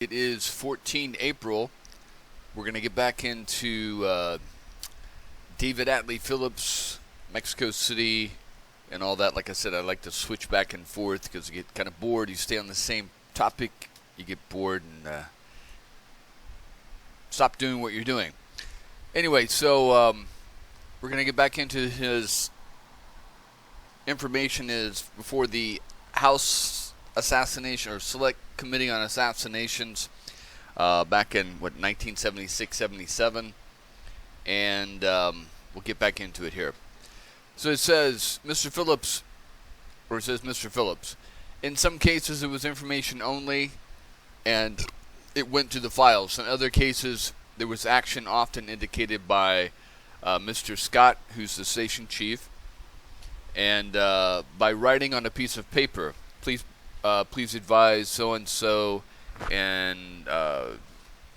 It is 14 April. We're going to get back into David Atlee, Phillips, Mexico City, and all that. Like I said, I like to switch back and forth because you get kind of bored. You stay on the same topic, you get bored and stop doing what you're doing. Anyway, so we're going to get back into his information is before the House Assassination or Select Committee on Assassinations back in 1976-77, and we'll get back into it here. So it says Mr. Phillips, or it says Mr. Phillips. In some cases, it was information only, and it went to the files. In other cases, there was action often indicated by Mr. Scott, who's the station chief, and by writing on a piece of paper, please advise so and so, and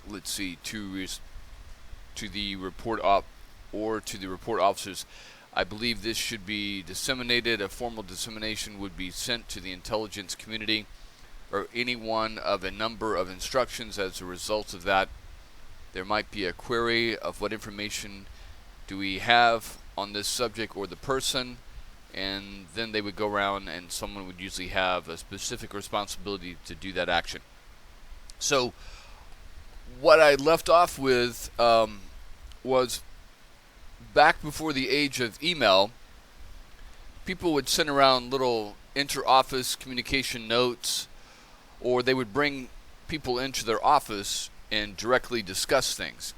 let's see, to the report to the report officers. I believe this should be disseminated. A formal dissemination would be sent to the intelligence community or any one of a number of instructions. As a result of that, there might be a query of what information do we have on this subject or the person, and then they would go around and someone would usually have a specific responsibility to do that action. So what I left off with was back before the age of email, people would send around little inter-office communication notes, or they would bring people into their office and directly discuss things.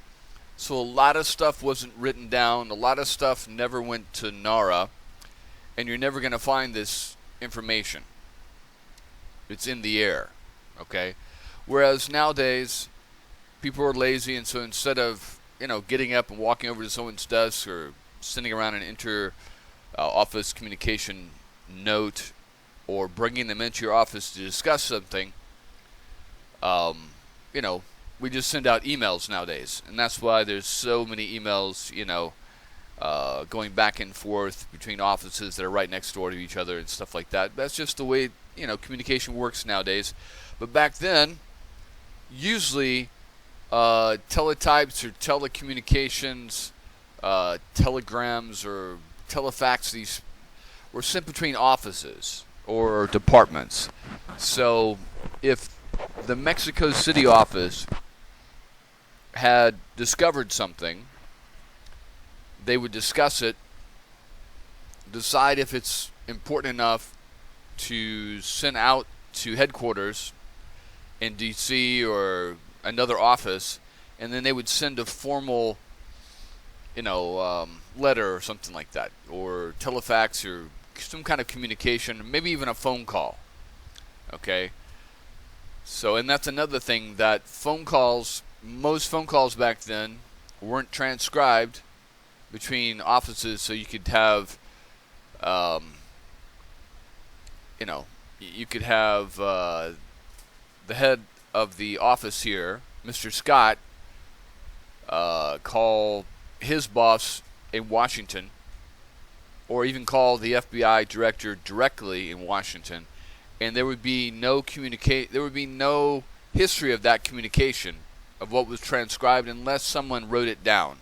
So a lot of stuff wasn't written down, a lot of stuff never went to NARA, and you're never going to find this information. It's in the air, okay? Whereas nowadays, people are lazy, and so instead of, getting up and walking over to someone's desk or sending around an inter-office communication note or bringing them into your office to discuss something, we just send out emails nowadays. And that's why there's so many emails, going back and forth between offices that are right next door to each other and stuff like that. That's just the way, communication works nowadays. But back then, usually teletypes or telecommunications, telegrams or telefax, these were sent between offices or departments. So if the Mexico City office had discovered something, they would discuss it, decide if it's important enough to send out to headquarters in D.C. or another office, and then they would send a formal, letter or something like that, or telefax or some kind of communication, maybe even a phone call. Okay? So, and that's another thing, that most phone calls back then weren't transcribed between offices, so you could have, you could have the head of the office here, Mr. Scott, call his boss in Washington, or even call the FBI director directly in Washington, and there would be no there would be no history of that communication, of what was transcribed, unless someone wrote it down.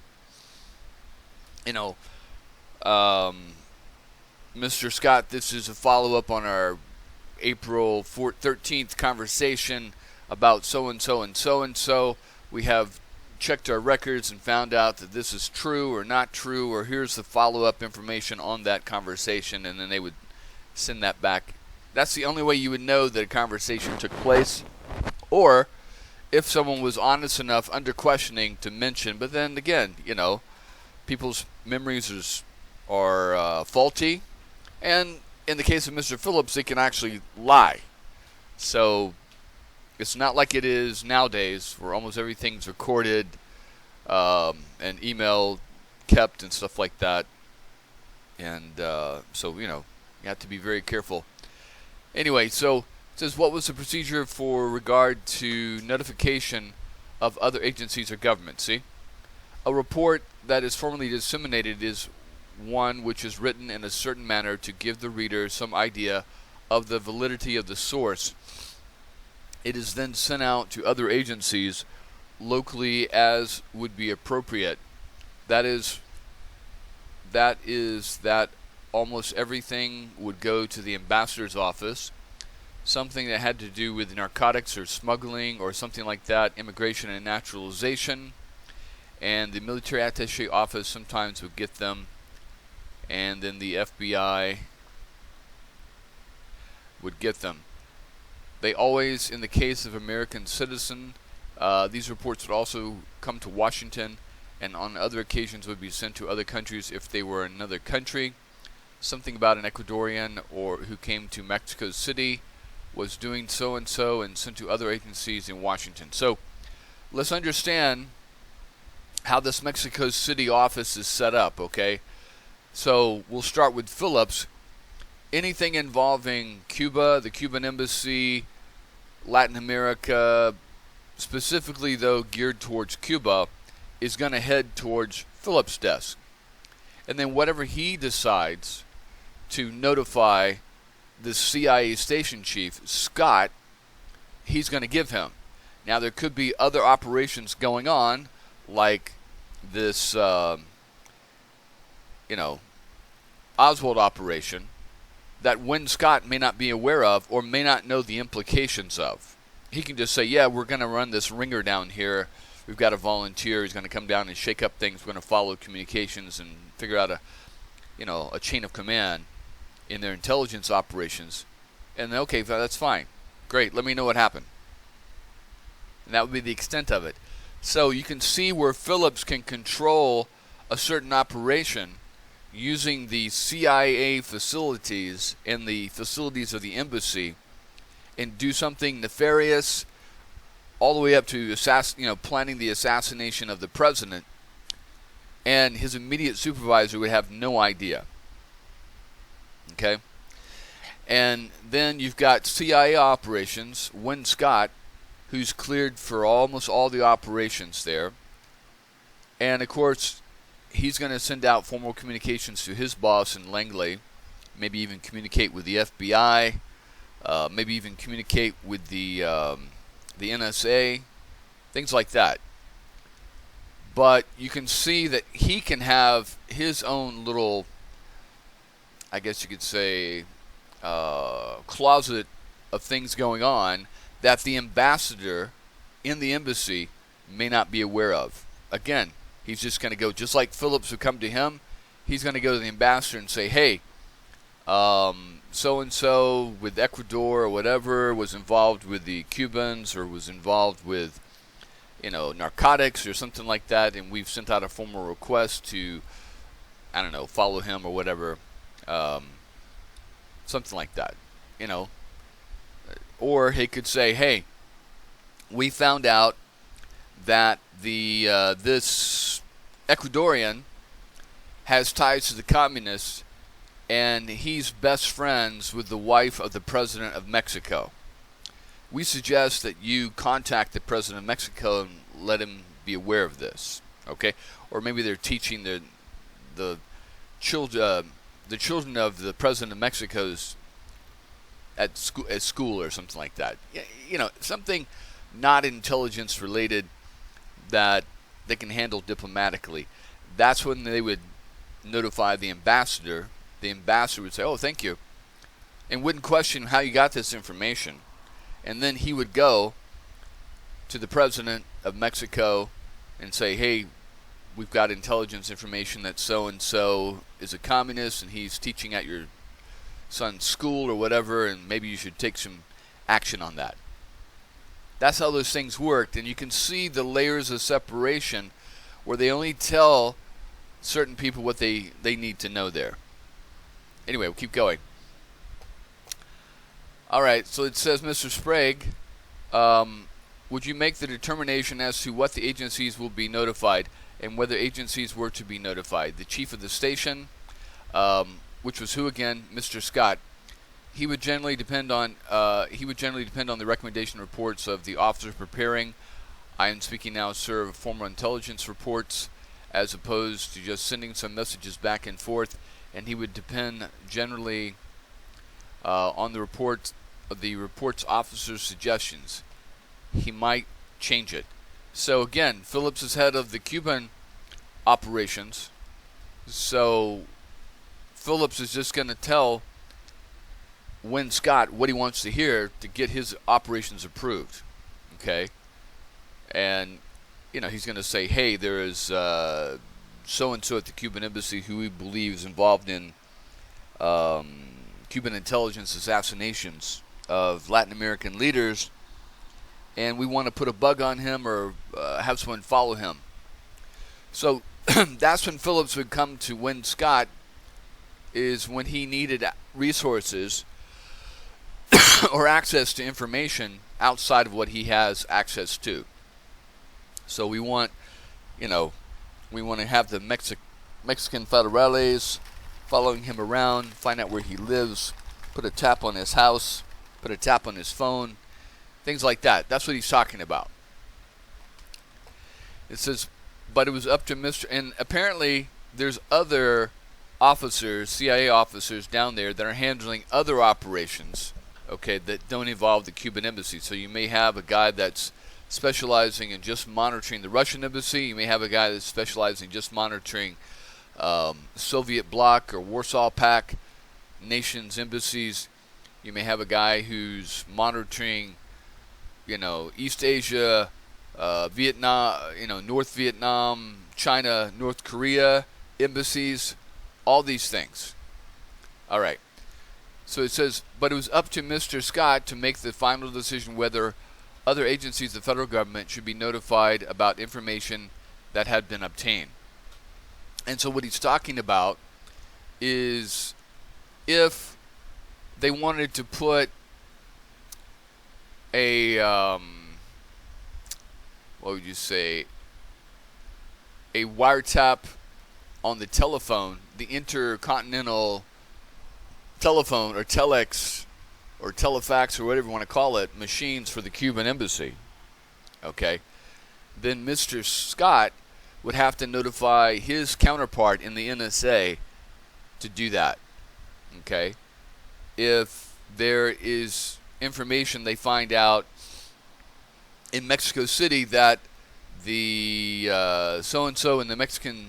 Mr. Scott, this is a follow-up on our April 13th conversation about so-and-so and so-and-so. We have checked our records and found out that this is true or not true, or here's the follow-up information on that conversation, and then they would send that back. That's the only way you would know that a conversation took place, or if someone was honest enough under questioning to mention. But then again, people's memories are faulty, and in the case of Mr. Phillips, they can actually lie. So it's not like it is nowadays, where almost everything's recorded and email kept and stuff like that. And so, you have to be very careful. Anyway, so it says, what was the procedure for regard to notification of other agencies or government? See? A report that is formally disseminated is one which is written in a certain manner to give the reader some idea of the validity of the source It is then sent out to other agencies locally as would be appropriate. That is that almost everything would go to the ambassador's office. Something that had to do with narcotics or smuggling or something like that, immigration and naturalization, and the military attaché office sometimes would get them, and then the FBI would get them. They always, in the case of American citizen, these reports would also come to Washington, and on other occasions would be sent to other countries if they were in another country. Something about an Ecuadorian or who came to Mexico City was doing so and so, and sent to other agencies in Washington. So let's understand how this Mexico City office is set up, okay? So we'll start with Phillips. Anything involving Cuba, the Cuban embassy, Latin America, specifically though geared towards Cuba, is going to head towards Phillips' desk. And then whatever he decides to notify the CIA station chief, Scott, he's going to give him. Now there could be other operations going on, like this, Oswald operation, that Win Scott may not be aware of or may not know the implications of. He can just say, yeah, we're going to run this ringer down here. We've got a volunteer. He's going to come down and shake up things. We're going to follow communications and figure out a chain of command in their intelligence operations. And okay, that's fine. Great, let me know what happened. And that would be the extent of it. So you can see where Phillips can control a certain operation using the CIA facilities and the facilities of the embassy, and do something nefarious all the way up to planning the assassination of the president, and his immediate supervisor would have no idea. Okay? And then you've got CIA operations, Win Scott, who's cleared for almost all the operations there. And of course, he's going to send out formal communications to his boss in Langley, maybe even communicate with the FBI, maybe even communicate with the NSA, things like that. But you can see that he can have his own little, I guess you could say, closet of things going on that the ambassador in the embassy may not be aware of. Again, he's just going to go, just like Phillips would come to him, he's going to go to the ambassador and say, hey, so-and-so with Ecuador or whatever was involved with the Cubans or was involved with, narcotics or something like that, and we've sent out a formal request to, follow him or whatever, something like that, Or he could say, hey, we found out that this Ecuadorian has ties to the communists, and he's best friends with the wife of the president of Mexico. We suggest that you contact the president of Mexico and let him be aware of this, okay? Or maybe they're teaching the children of the president of Mexico's at school or something like that. Something not intelligence related that they can handle diplomatically. That's when they would notify the ambassador. The ambassador would say, oh, thank you, and wouldn't question how you got this information. And then he would go to the president of Mexico and say, hey, we've got intelligence information that so-and-so is a communist and he's teaching at your son's school or whatever, and maybe you should take some action on that. That's how those things worked, and you can see the layers of separation where they only tell certain people what they need to know there. Anyway, we'll keep going. All right, so it says, Mr. Sprague, would you make the determination as to what the agencies will be notified and whether agencies were to be notified? The chief of the station, which was who again? Mr. Scott. He would generally depend on the recommendation reports of the officers preparing. I am speaking now, sir, of formal intelligence reports, as opposed to just sending some messages back and forth. And he would depend generally on the reports officers' suggestions. he might change it. So again, Phillips is head of the Cuban operations. So Phillips is just going to tell Win Scott what he wants to hear to get his operations approved. Okay? And, he's going to say, hey, there is so-and-so at the Cuban embassy who we believe is involved in Cuban intelligence assassinations of Latin American leaders, and we want to put a bug on him or have someone follow him. So that's when Phillips would come to Win Scott, is when he needed resources or access to information outside of what he has access to. So we want to have the Mexican federales following him around, find out where he lives, put a tap on his house, put a tap on his phone, things like that. That's what he's talking about. It says, but it was up to Mr. And apparently there's other officers, CIA officers down there that are handling other operations, okay, that don't involve the Cuban embassy. So you may have a guy that's specializing in just monitoring the Russian embassy. You may have a guy that's specializing in just monitoring Soviet bloc or Warsaw Pact nations' embassies. You may have a guy who's monitoring, East Asia, Vietnam, North Vietnam, China, North Korea embassies, all these things. All right. So it says, but it was up to Mr. Scott to make the final decision whether other agencies of the federal government should be notified about information that had been obtained. And so what he's talking about is if they wanted to put a, what would you say, a wiretap on the telephone, the intercontinental telephone or telex or telefax or whatever you want to call it, machines for the Cuban embassy, okay, then Mr. Scott would have to notify his counterpart in the NSA to do that, okay? If there is information they find out in Mexico City that the so-and-so in the Mexican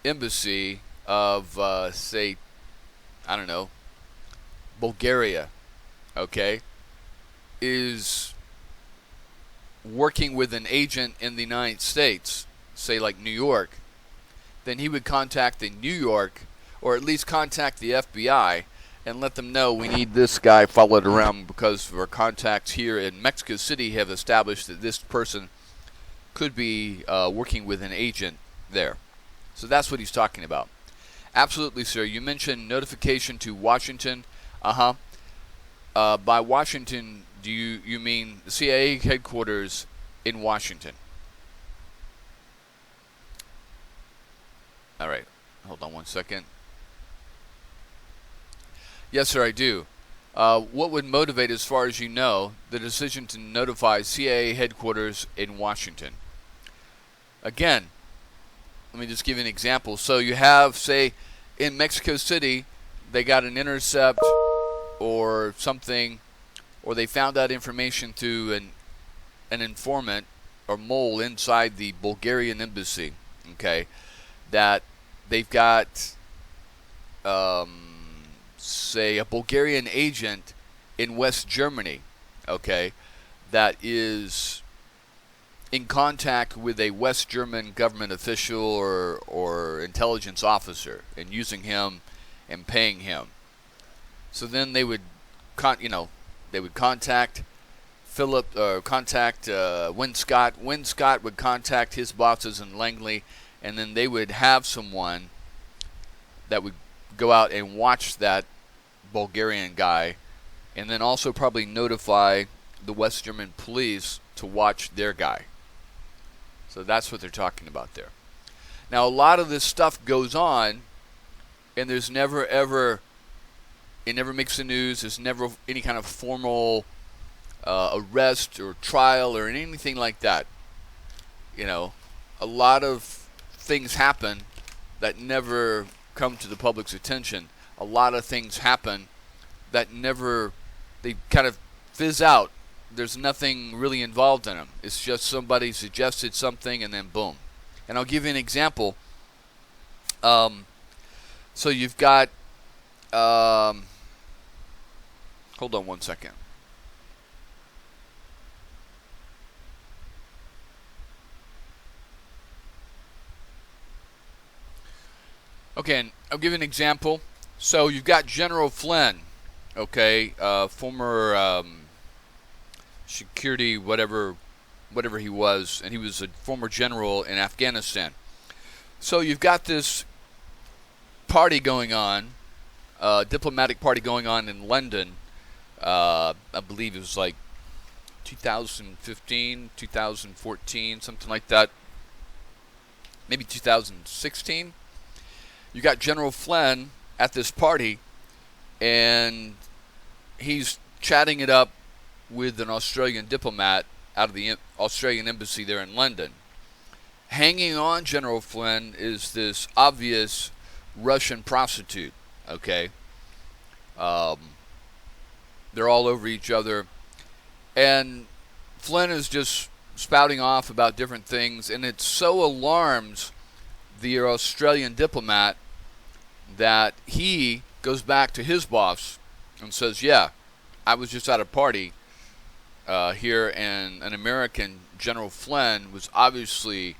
embassy of, say, I don't know, Bulgaria, okay, is working with an agent in the United States, say like New York, then he would contact the New York, or at least contact the FBI, and let them know we need this guy followed around because our contacts here in Mexico City have established that this person could be working with an agent there. So that's what he's talking about. Absolutely, sir. You mentioned notification to Washington. By Washington, do you mean the CIA headquarters in Washington? All right. Hold on one second. Yes, sir, I do. What would motivate, as far as you know, the decision to notify CIA headquarters in Washington? Again, let me just give you an example. So you have, say, in Mexico City, they got an intercept or something, or they found out information through an informant or mole inside the Bulgarian embassy, okay, that they've got, say, a Bulgarian agent in West Germany, okay, that is in contact with a West German government official or intelligence officer and using him and paying him. So then they would, contact Phillips or contact Win Scott. Win Scott would contact his bosses in Langley, and then they would have someone that would go out and watch that Bulgarian guy, and then also probably notify the West German police to watch their guy. So that's what they're talking about there. Now, a lot of this stuff goes on, and there's never ever, it never makes the news. There's never any kind of formal arrest or trial or anything like that. A lot of things happen that never come to the public's attention. A lot of things happen that never, they kind of fizz out there's nothing really involved in them. It's just somebody suggested something and then boom. And I'll give you an example. So you've got, hold on one second. Okay, and I'll give you an example. So you've got General Flynn, okay, former security, whatever he was, and he was a former general in Afghanistan. So you've got this party going on, diplomatic party going on in London. I believe it was like 2015, 2014, something like that. Maybe 2016. You got General Flynn at this party, and he's chatting it up with an Australian diplomat out of the Australian embassy there in London. Hanging on General Flynn is this obvious Russian prostitute, okay? They're all over each other. And Flynn is just spouting off about different things, and it so alarms the Australian diplomat that he goes back to his boss and says, yeah, I was just at a party here, and an American, General Flynn, was obviously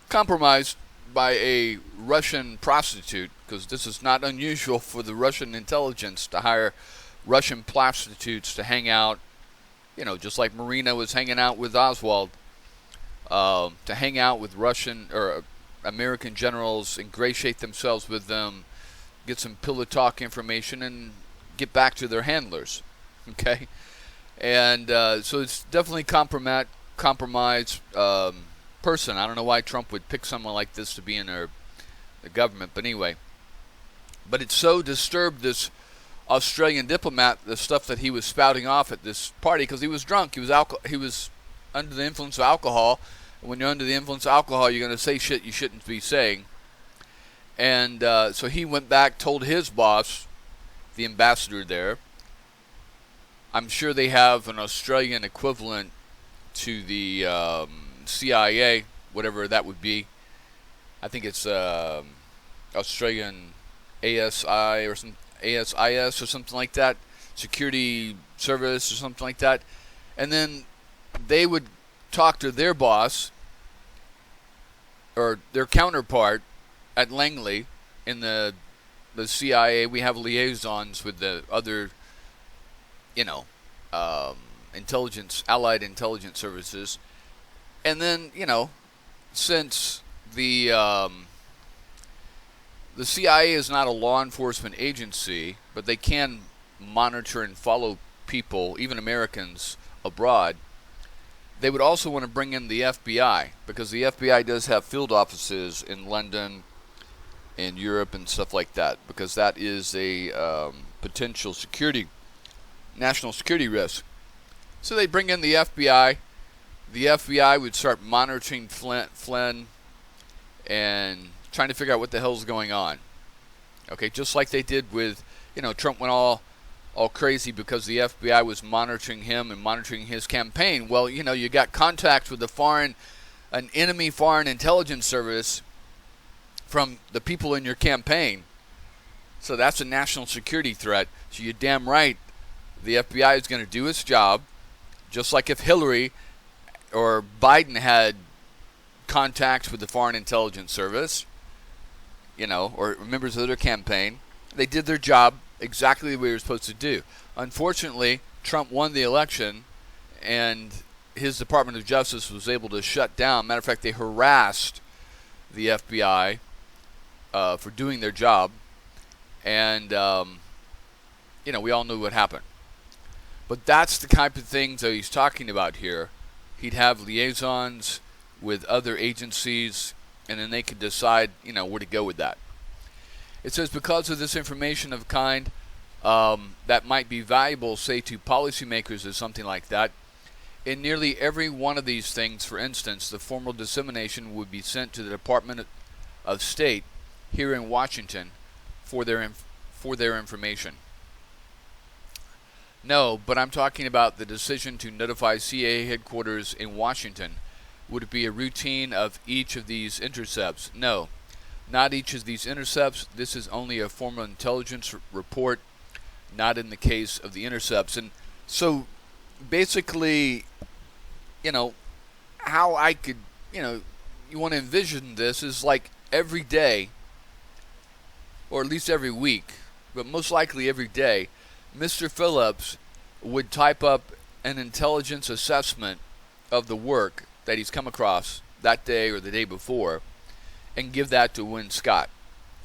compromised by a Russian prostitute, because this is not unusual for the Russian intelligence to hire Russian prostitutes to hang out, you know, just like Marina was hanging out with Oswald, to hang out with Russian or American generals, ingratiate themselves with them, get some pillow talk information, and get back to their handlers. Okay? And so it's definitely compromised person. I don't know why Trump would pick someone like this to be in the government, but anyway. But it so disturbed this Australian diplomat, the stuff that he was spouting off at this party, because he was drunk. He was under the influence of alcohol. When you're under the influence of alcohol, you're going to say shit you shouldn't be saying. And so he went back, told his boss, the ambassador there. I'm sure they have an Australian equivalent to the CIA, whatever that would be. I think it's Australian ASI or some ASIS or something like that, security service or something like that. And then they would talk to their boss or their counterpart at Langley in the CIA. We have liaisons with the other, you know, allied intelligence services. And then, you know, since the CIA is not a law enforcement agency, but they can monitor and follow people, even Americans, abroad, they would also want to bring in the FBI, because the FBI does have field offices in London, in Europe, and stuff like that, because that is a potential national security risk. So they bring in the FBI. The FBI would start monitoring Flynn and trying to figure out what the hell's going on. Okay, just like they did with, you know, Trump went all crazy because the FBI was monitoring him and monitoring his campaign. Well, you know, you got contact with an enemy foreign intelligence service from the people in your campaign. So that's a national security threat. So you're damn right the FBI is going to do its job, just like if Hillary or Biden had contacts with the Foreign Intelligence Service, you know, or members of their campaign. They did their job exactly the way they were supposed to do. Unfortunately, Trump won the election, and his Department of Justice was able to shut down. Matter of fact, they harassed the FBI for doing their job, and, you know, we all knew what happened. But that's the type of things that he's talking about here. He'd have liaisons with other agencies, and then they could decide, you know, where to go with that. It says, because of this information of kind that might be valuable, say, to policymakers or something like that, in nearly every one of these things, for instance, the formal dissemination would be sent to the Department of State here in Washington for their information. No, but I'm talking about the decision to notify CIA headquarters in Washington. Would it be a routine of each of these intercepts? No, not each of these intercepts. This is only a formal intelligence report, not in the case of the intercepts. And so basically, how I could, you want to envision this is like every day, or at least every week, but most likely every day, Mr. Phillips would type up an intelligence assessment of the work that he's come across that day or the day before and give that to Win Scott.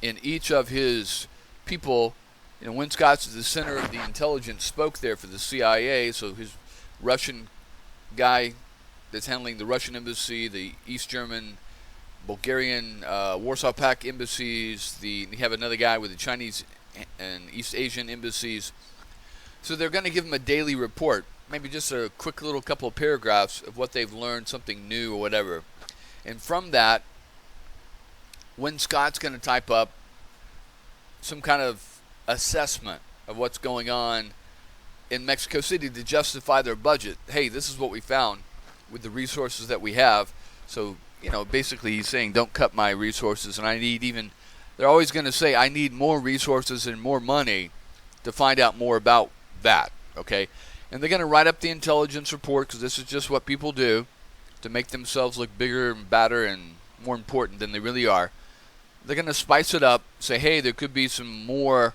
And each of his people, Win Scott's at the center of the intelligence spoke there for the CIA, so his Russian guy that's handling the Russian embassy, the East German, Bulgarian, Warsaw Pact embassies, you have another guy with the Chinese and East Asian embassies. So they're going to give him a daily report, maybe just a quick little couple of paragraphs of what they've learned, something new or whatever. And from that, Win Scott's going to type up some kind of assessment of what's going on in Mexico City to justify their budget. Hey, this is what we found with the resources that we have. So, basically he's saying don't cut my resources, and they're always going to say I need more resources and more money to find out more about that, okay? And they're going to write up the intelligence report, because this is just what people do to make themselves look bigger and badder and more important than they really are. They're going to spice it up, say, hey, there could be some more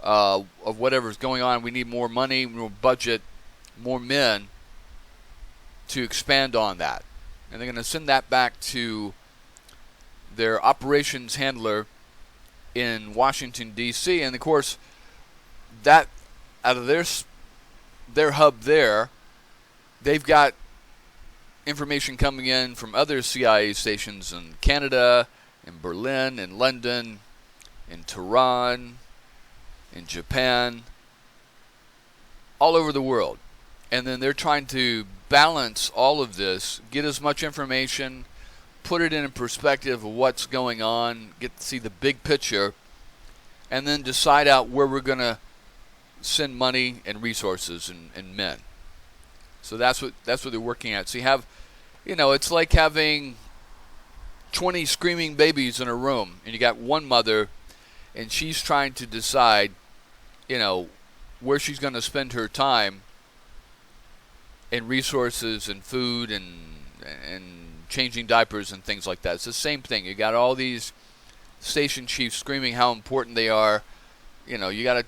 of whatever's going on. We need more money, more budget, more men to expand on that. And they're going to send that back to their operations handler in Washington, D.C. And, of course, that out of their hub there, they've got information coming in from other CIA stations in Canada, in Berlin, in London, in Tehran, in Japan, all over the world. And then they're trying to balance all of this, get as much information, put it in perspective of what's going on, get to see the big picture, and then decide out where we're going to send money and resources and men. So that's what they're working at. So you have, it's like having 20 screaming babies in a room, and you got one mother, and she's trying to decide, where she's going to spend her time and resources and food and changing diapers and things like that. It's the same thing. You got all these station chiefs screaming how important they are. You got to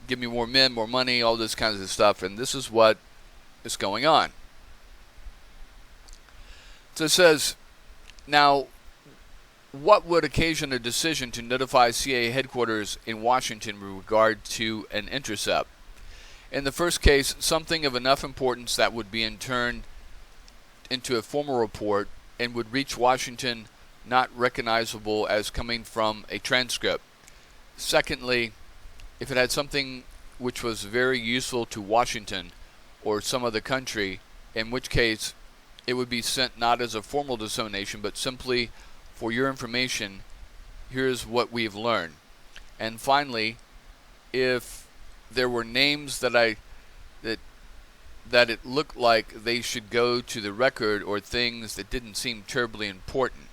give me more men, more money, all this kinds of stuff. And this is what is going on. So it says, now, what would occasion a decision to notify CIA headquarters in Washington with regard to an intercept? In the first case, something of enough importance that would be in turn into a formal report and would reach Washington not recognizable as coming from a transcript. Secondly, if it had something which was very useful to Washington or some other country, in which case it would be sent not as a formal dissemination, but simply for your information, here's what we've learned. And finally, if there were names that it looked like they should go to the record, or things that didn't seem terribly important.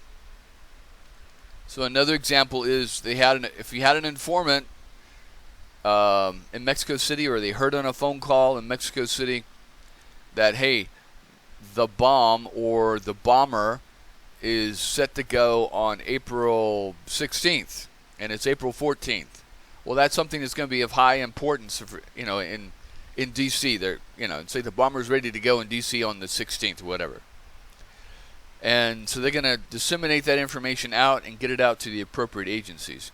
So another example is if you had an informant in Mexico City, or they heard on a phone call in Mexico City that, hey, the bomb or the bomber is set to go on April 16th, and it's April 14th. Well, that's something that's going to be of high importance, in D.C. They're, say the bomber's ready to go in D.C. on the 16th, or whatever. And so they're going to disseminate that information out and get it out to the appropriate agencies.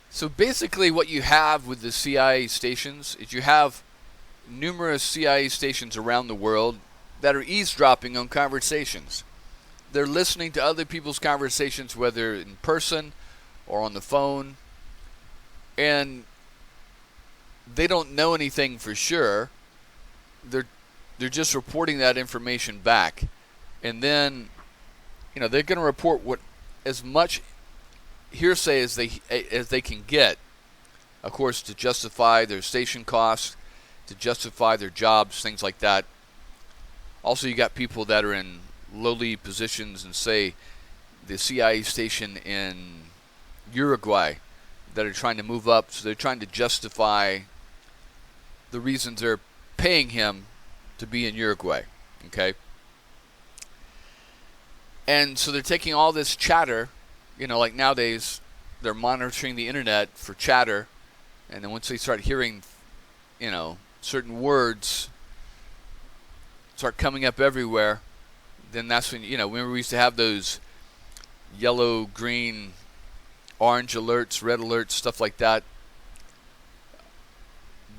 So basically what you have with the CIA stations is you have numerous CIA stations around the world that are eavesdropping on conversations. They're listening to other people's conversations, whether in person or on the phone, and they don't know anything for sure. They're just reporting that information back, and then they're going to report what as much hearsay as they can get of course, to justify their station costs, to justify their jobs, things like that. Also, you got people that are in lowly positions and say the CIA station in Uruguay that are trying to move up, so they're trying to justify the reasons they're paying him to be in Uruguay. Okay? And so they're taking all this chatter, like nowadays they're monitoring the internet for chatter, and then once they start hearing, certain words start coming up everywhere, then that's when, remember we used to have those yellow, green, orange alerts, red alerts, stuff like that.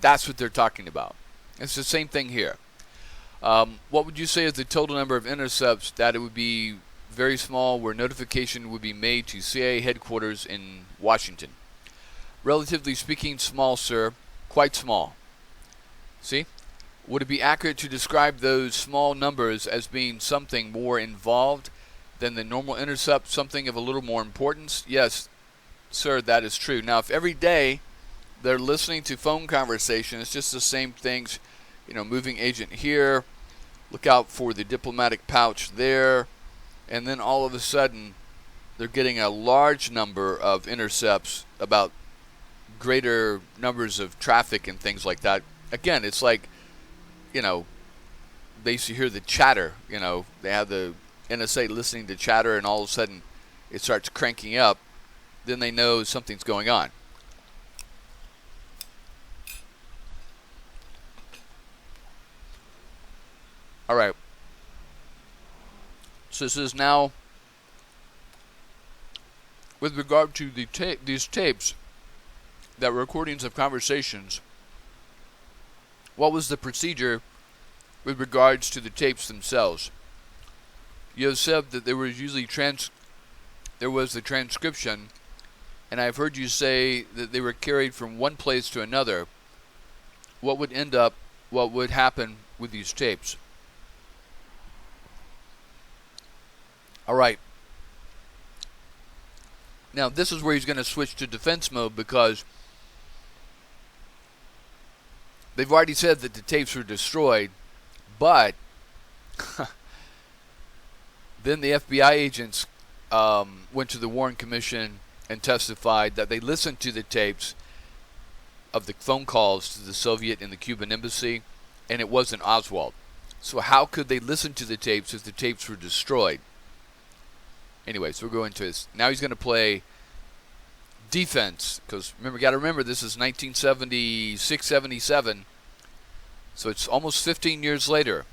That's what they're talking about. It's the same thing here. What would you say is the total number of intercepts? That it would be very small, where notification would be made to CIA headquarters in Washington. Relatively speaking, small, sir. Quite small. See? Would it be accurate to describe those small numbers as being something more involved than the normal intercept, something of a little more importance? Yes, sir, that is true. Now, if every day they're listening to phone conversation, it's just the same things, moving agent here, look out for the diplomatic pouch there, and then all of a sudden they're getting a large number of intercepts about greater numbers of traffic and things like that. Again, it's like, they used to hear the chatter, they have the NSA listening to chatter, and all of a sudden it starts cranking up, then they know something's going on. All right. So this is now, with regard to these tapes, that were recordings of conversations, what was the procedure with regards to the tapes themselves? You have said that there was usually there was the transcription, and I've heard you say that they were carried from one place to another. What would happen with these tapes? All right. Now, this is where he's going to switch to defense mode, because they've already said that the tapes were destroyed, but then the FBI agents went to the Warren Commission and testified that they listened to the tapes of the phone calls to the Soviet and the Cuban embassy, and it wasn't Oswald. So how could they listen to the tapes if the tapes were destroyed? Anyway, so we're going to this. Now he's going to play defense, because got to remember, this is 1976, 77, so it's almost 15 years later.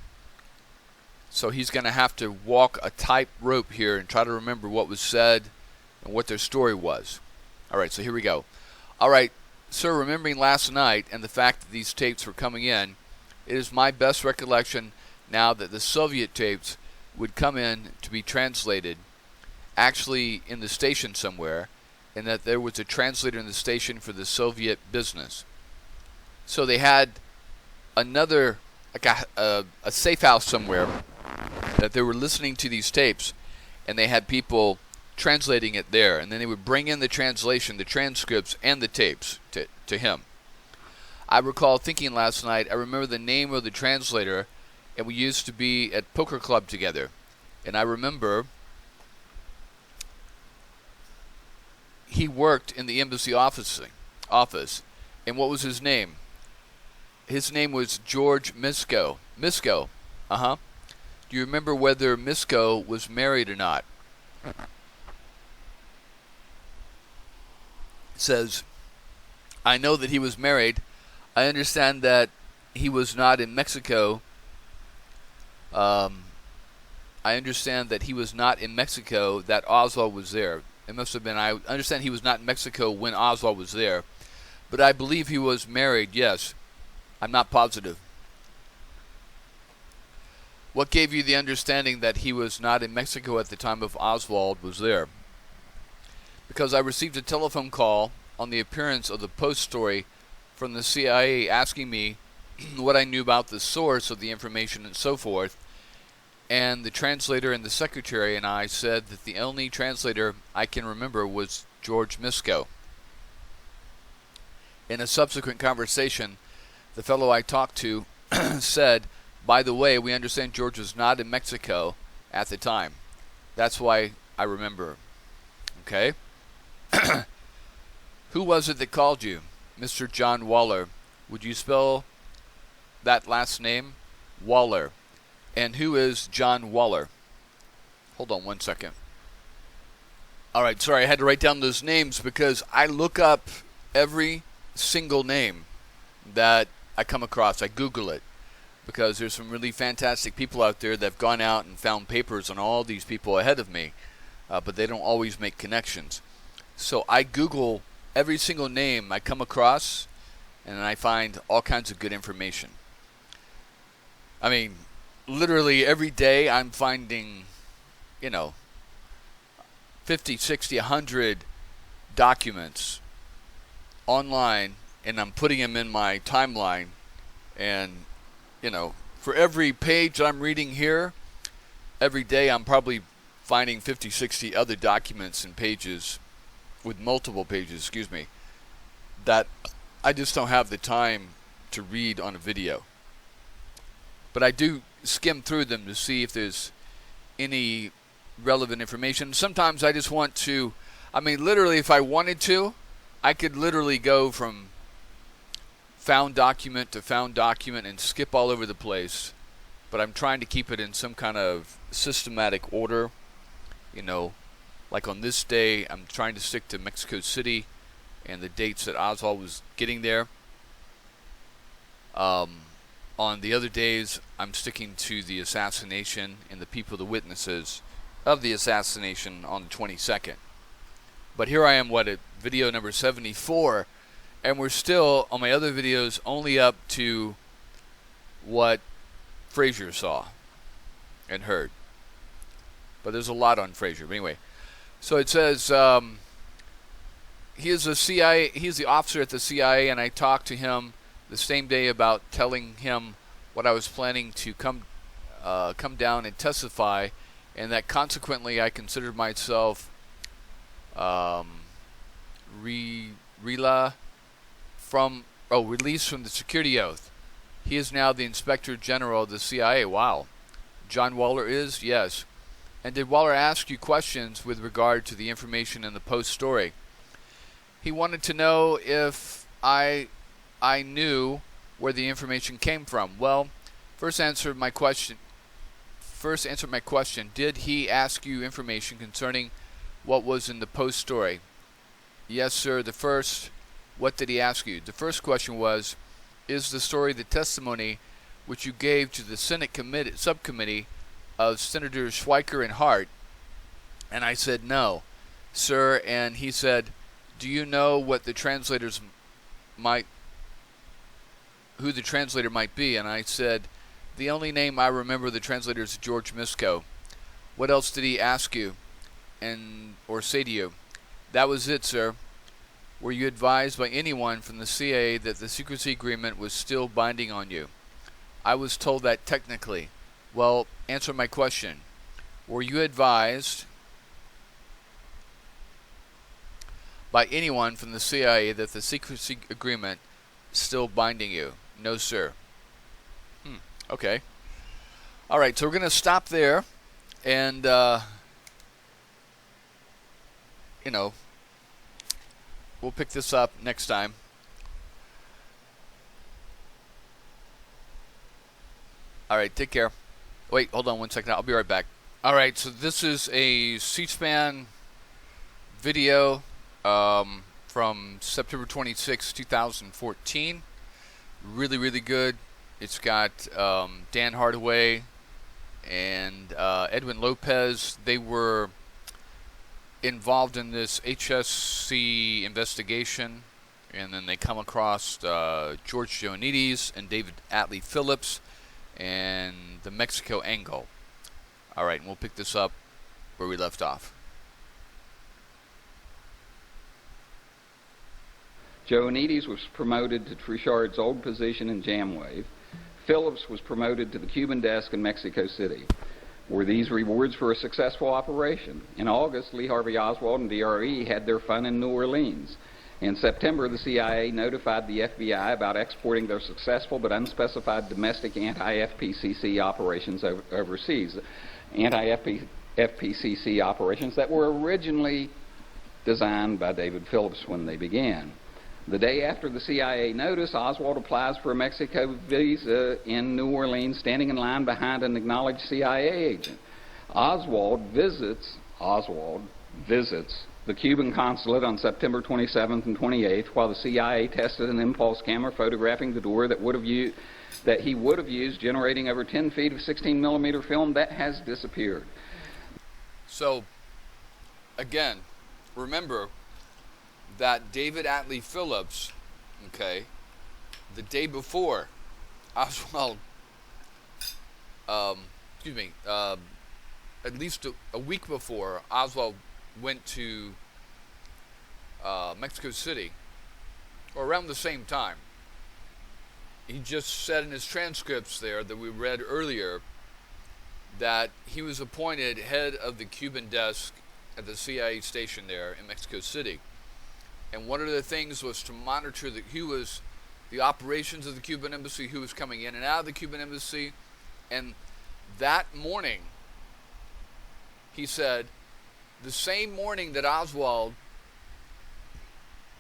So he's going to have to walk a tightrope here and try to remember what was said and what their story was. All right, so here we go. All right, sir, remembering last night and the fact that these tapes were coming in, it is my best recollection now that the Soviet tapes would come in to be translated, actually in the station somewhere, and that there was a translator in the station for the Soviet business. So they had another, like a safe house somewhere, that they were listening to these tapes, and they had people translating it there, and then they would bring in the translation, the transcripts, and the tapes to him. I recall thinking last night, I remember the name of the translator, and we used to be at poker club together, and I remember he worked in the embassy office, and what was his name? His name was George Misko. Misko, Do you remember whether Misko was married or not? It says, I know that he was married. I understand that he was not in Mexico. I understand that he was not in Mexico, that Oswald was there. It must have been, I understand he was not in Mexico when Oswald was there. But I believe he was married, yes. I'm not positive. What gave you the understanding that he was not in Mexico at the time of Oswald was there? Because I received a telephone call on the appearance of the Post story from the CIA asking me what I knew about the source of the information and so forth. And the translator and the secretary and I said that the only translator I can remember was George Misko. In a subsequent conversation, the fellow I talked to said, by the way, we understand George was not in Mexico at the time. That's why I remember. Okay? Who was it that called you? Mr. John Waller. Would you spell that last name? Waller. And who is John Waller? Hold on one second. Alright, sorry, I had to write down those names because I look up every single name that I come across. I Google it because there's some really fantastic people out there that have gone out and found papers on all these people ahead of me, but they don't always make connections. So I Google every single name I come across, and I find all kinds of good information. I mean, literally every day I'm finding, 50, 60, 100 documents online, and I'm putting them in my timeline. And, for every page I'm reading here, every day I'm probably finding 50, 60 other documents and pages with multiple pages, that I just don't have the time to read on a video. But I do skim through them to see if there's any relevant information. Sometimes I just want to, literally if I wanted to, I could literally go from found document to found document and skip all over the place. But I'm trying to keep it in some kind of systematic order. Like on this day, I'm trying to stick to Mexico City and the dates that Oswald was getting there. On the other days, I'm sticking to the assassination and the people, the witnesses of the assassination on the 22nd. But here I am, at video number 74, and we're still, on my other videos, only up to what Frazier saw and heard. But there's a lot on Frazier. But anyway, so it says he is a CIA. He's the officer at the CIA, and I talked to him the same day about telling him what I was planning to come down and testify, and that consequently I considered myself released from the security oath. He is now the Inspector General of the CIA. Wow. John Waller is? Yes. And did Waller ask you questions with regard to the information in the Post story? He wanted to know if I knew where the information came from. Well, first answer my question. Did he ask you information concerning what was in the Post story? Yes, sir. What did he ask you? The first question was, is the story the testimony which you gave to the Senate subcommittee of Senators Schweiker and Hart? And I said, no, sir. And he said, do you know what the translators who the translator might be? And I said, the only name I remember the translator is George Misko. What else did he ask you or say to you? That was it, sir. Were you advised by anyone from the CIA that the secrecy agreement was still binding on you? I was told that technically. Well, answer my question. Were you advised by anyone from the CIA that the secrecy agreement is still binding you? No, sir. Okay. All right, so we're going to stop there, and, we'll pick this up next time. All right, take care. Wait, hold on one second. I'll be right back. All right, so this is a C-SPAN video from September 26, 2014. Really, really good. It's got Dan Hardaway and Edwin Lopez. They were involved in this HSC investigation, and then they come across George Joanides and David Atlee Phillips and the Mexico angle. All right, and we'll pick this up where we left off. Joanides was promoted to Trichard's old position in Jamwave. Phillips was promoted to the Cuban desk in Mexico City. Were these rewards for a successful operation? In August, Lee Harvey Oswald and DRE had their fun in New Orleans. In September, the CIA notified the FBI about exporting their successful but unspecified domestic anti-FPCC operations overseas. Anti-FPCC operations that were originally designed by David Phillips when they began. The day after the CIA notice, Oswald applies for a Mexico visa in New Orleans, standing in line behind an acknowledged CIA agent. Oswald visits the Cuban consulate on September 27th and 28th, while the CIA tested an impulse camera photographing the door that he would have used, generating over 10 feet of 16 millimeter film that has disappeared. So, again, remember that David Atlee Phillips, okay, the day before Oswald, at least a week before Oswald went to Mexico City, or around the same time, he just said in his transcripts there that we read earlier that he was appointed head of the Cuban desk at the CIA station there in Mexico City. And one of the things was to monitor the operations of the Cuban embassy, who was coming in and out of the Cuban embassy. And that morning, he said, the same morning that Oswald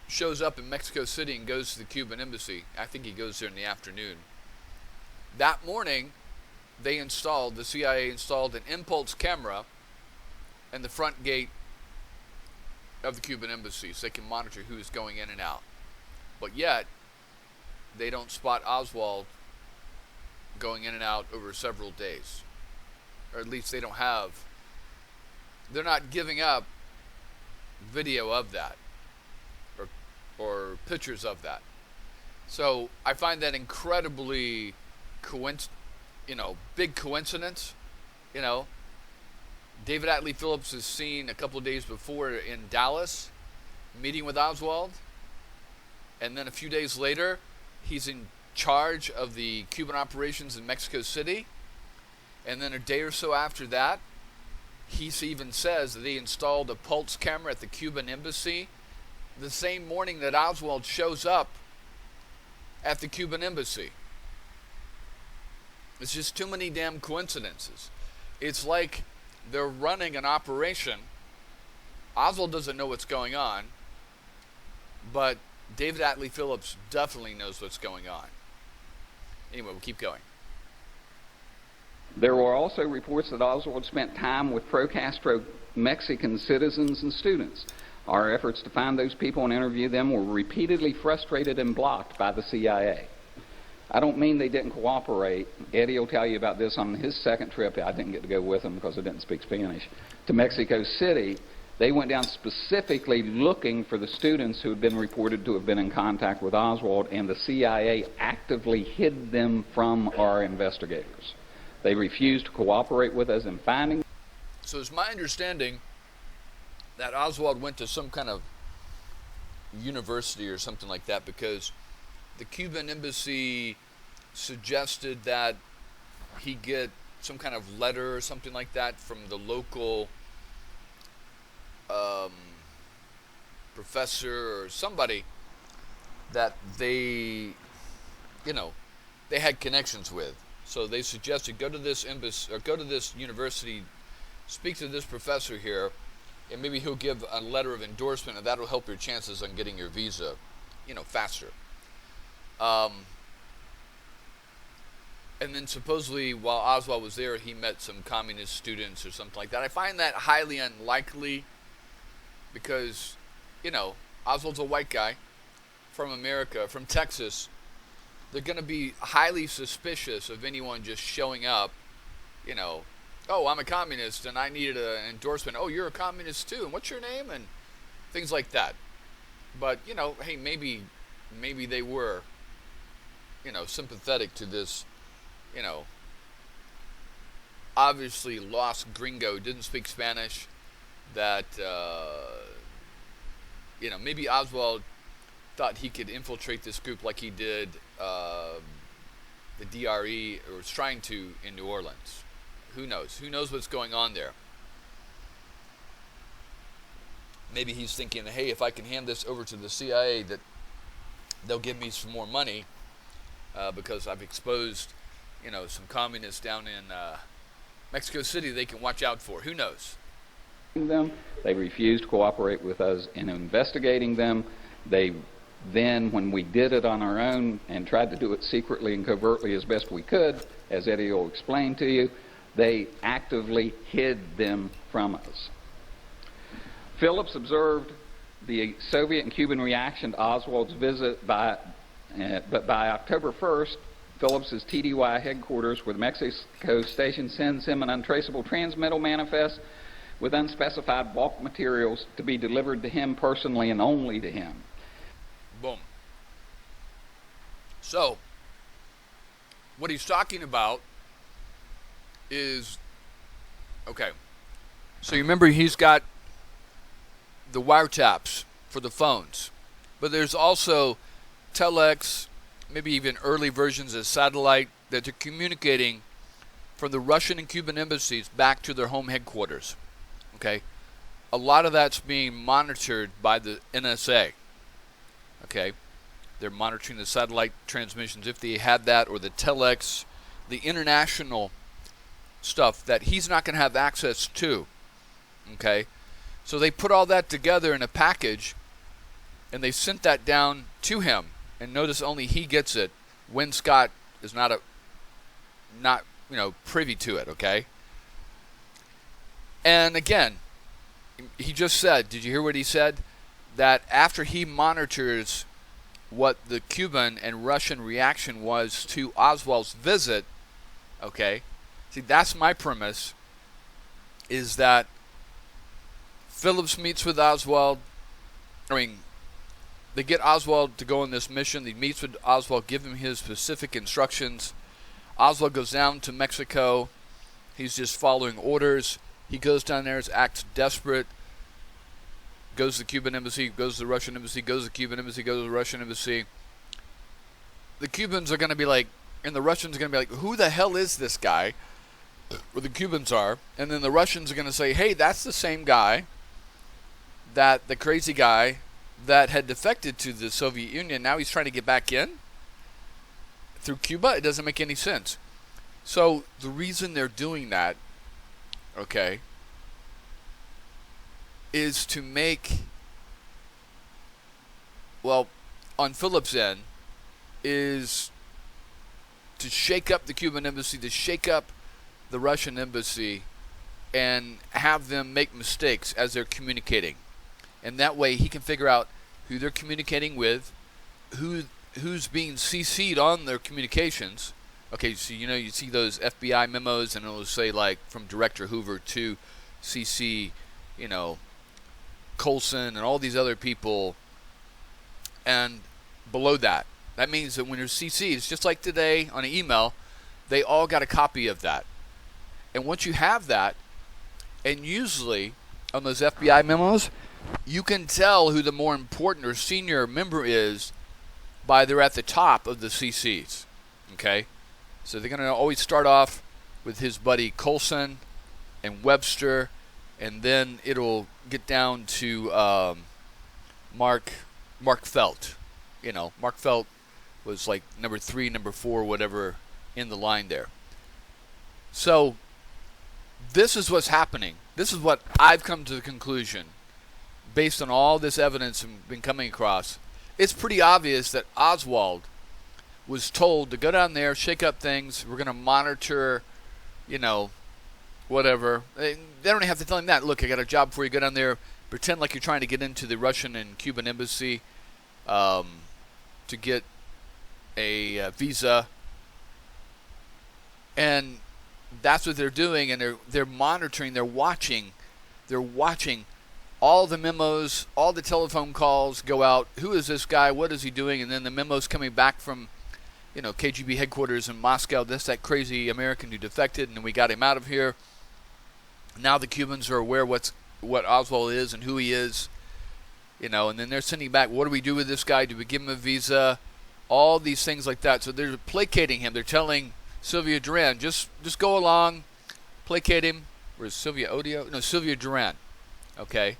shows up in Mexico City and goes to the Cuban embassy, I think he goes there in the afternoon, that morning the CIA installed an impulse camera in the front gate of the Cuban embassy so they can monitor who is going in and out. But yet, they don't spot Oswald going in and out over several days. Or at least they're not giving up video of that or pictures of that. So I find that incredibly big coincidence. David Atlee Phillips is seen a couple of days before in Dallas, meeting with Oswald, and then a few days later, he's in charge of the Cuban operations in Mexico City, and then a day or so after that, he even says that he installed a pulse camera at the Cuban embassy the same morning that Oswald shows up at the Cuban embassy. It's just too many damn coincidences. It's like they're running an operation. Oswald doesn't know what's going on, but David Atlee Phillips definitely knows what's going on. Anyway, we'll keep going. There were also reports that Oswald spent time with pro-Castro Mexican citizens and students. Our efforts to find those people and interview them were repeatedly frustrated and blocked by the CIA. I don't mean they didn't cooperate. Eddie will tell you about this on his second trip. I didn't get to go with him because I didn't speak Spanish. To Mexico City, they went down specifically looking for the students who had been reported to have been in contact with Oswald, and the CIA actively hid them from our investigators. They refused to cooperate with us in finding. So it's my understanding that Oswald went to some kind of university or something like that, because the Cuban embassy suggested that he get some kind of letter or something like that from the local professor or somebody that they had connections with. So they suggested go to this embassy or go to this university, speak to this professor here, and maybe he'll give a letter of endorsement, and that'll help your chances on getting your visa, faster. And then supposedly while Oswald was there, he met some communist students or something like that. I find that highly unlikely because, Oswald's a white guy from America, from Texas. They're going to be highly suspicious of anyone just showing up, oh, I'm a communist and I needed an endorsement. Oh, you're a communist too, and what's your name? And things like that. But, hey, maybe they were, sympathetic to this, obviously lost gringo, didn't speak Spanish, that, maybe Oswald thought he could infiltrate this group like he did the DRE, or was trying to in New Orleans. Who knows? Who knows what's going on there? maybe he's thinking, hey, if I can hand this over to the CIA, that they'll give me some more money because I've exposed, some communists down in Mexico City they can watch out for. Who knows? Them. They refused to cooperate with us in investigating them. They then, when we did it on our own and tried to do it secretly and covertly as best we could, as Eddie will explain to you, they actively hid them from us. Phillips observed the Soviet and Cuban reaction to Oswald's visit, but by October 1st, Phillips's TDY headquarters with Mexico Station sends him an untraceable transmittal manifest with unspecified bulk materials to be delivered to him personally and only to him. Boom. So, what he's talking about is, okay, so you remember he's got the wiretaps for the phones, but there's also telex, maybe even early versions of satellite that are communicating from the Russian and Cuban embassies back to their home headquarters. Okay, a lot of that's being monitored by the NSA. Okay, they're monitoring the satellite transmissions if they had that, or the telex, the international stuff that he's not going to have access to. Okay, so they put all that together in a package, and they sent that down to him. And notice only he gets it when Scott is not privy to it. Okay. And again, he just said, did you hear what he said? That after he monitors what the Cuban and Russian reaction was to Oswald's visit, okay, see, that's my premise, is that Phillips meets with Oswald. They get Oswald to go on this mission. He meets with Oswald, give him his specific instructions. Oswald goes down to Mexico. He's just following orders. He goes down there, acts desperate, goes to the Cuban embassy, goes to the Russian embassy, goes to the Cuban embassy, goes to the Russian embassy. The Cubans are going to be like, and the Russians are going to be like, who the hell is this guy? Or the Cubans are. And then the Russians are going to say, hey, that's the same guy, the crazy guy that had defected to the Soviet Union. Now he's trying to get back in through Cuba. It doesn't make any sense. So the reason they're doing that, okay, is to make, well, on Phillips' end, is to shake up the Cuban embassy, to shake up the Russian embassy, and have them make mistakes as they're communicating. And that way he can figure out who they're communicating with, who's being CC'd on their communications. Okay, so you see those FBI memos, and it'll say like from Director Hoover to CC, Colson and all these other people, and below that means that when you're CC'd, it's just like today on an email, they all got a copy of that. And once you have that, and usually on those FBI memos, you can tell who the more important or senior member is by they're at the top of the CCs. Okay? So they're going to always start off with his buddy Colson and Webster, and then it'll get down to Mark Felt. Mark Felt was like number 3, number 4, whatever in the line there. So this is what's happening. This is what I've come to the conclusion based on all this evidence I've been coming across. It's pretty obvious that Oswald was told to go down there, shake up things. We're going to monitor, whatever. They don't have to tell him that. Look, I got a job for you. Go down there, pretend like you're trying to get into the Russian and Cuban embassy to get a visa. And that's what they're doing, and they're monitoring, they're watching all the memos, all the telephone calls go out. Who is this guy? What is he doing? And then the memos coming back from, KGB headquarters in Moscow. That's that crazy American who defected, and we got him out of here. Now the Cubans are aware what Oswald is and who he is, and then they're sending back, what do we do with this guy? Do we give him a visa? All these things like that. So they're placating him. They're telling Sylvia Duran, just go along, placate him. Where's Sylvia Odio? No, Sylvia Duran. Okay.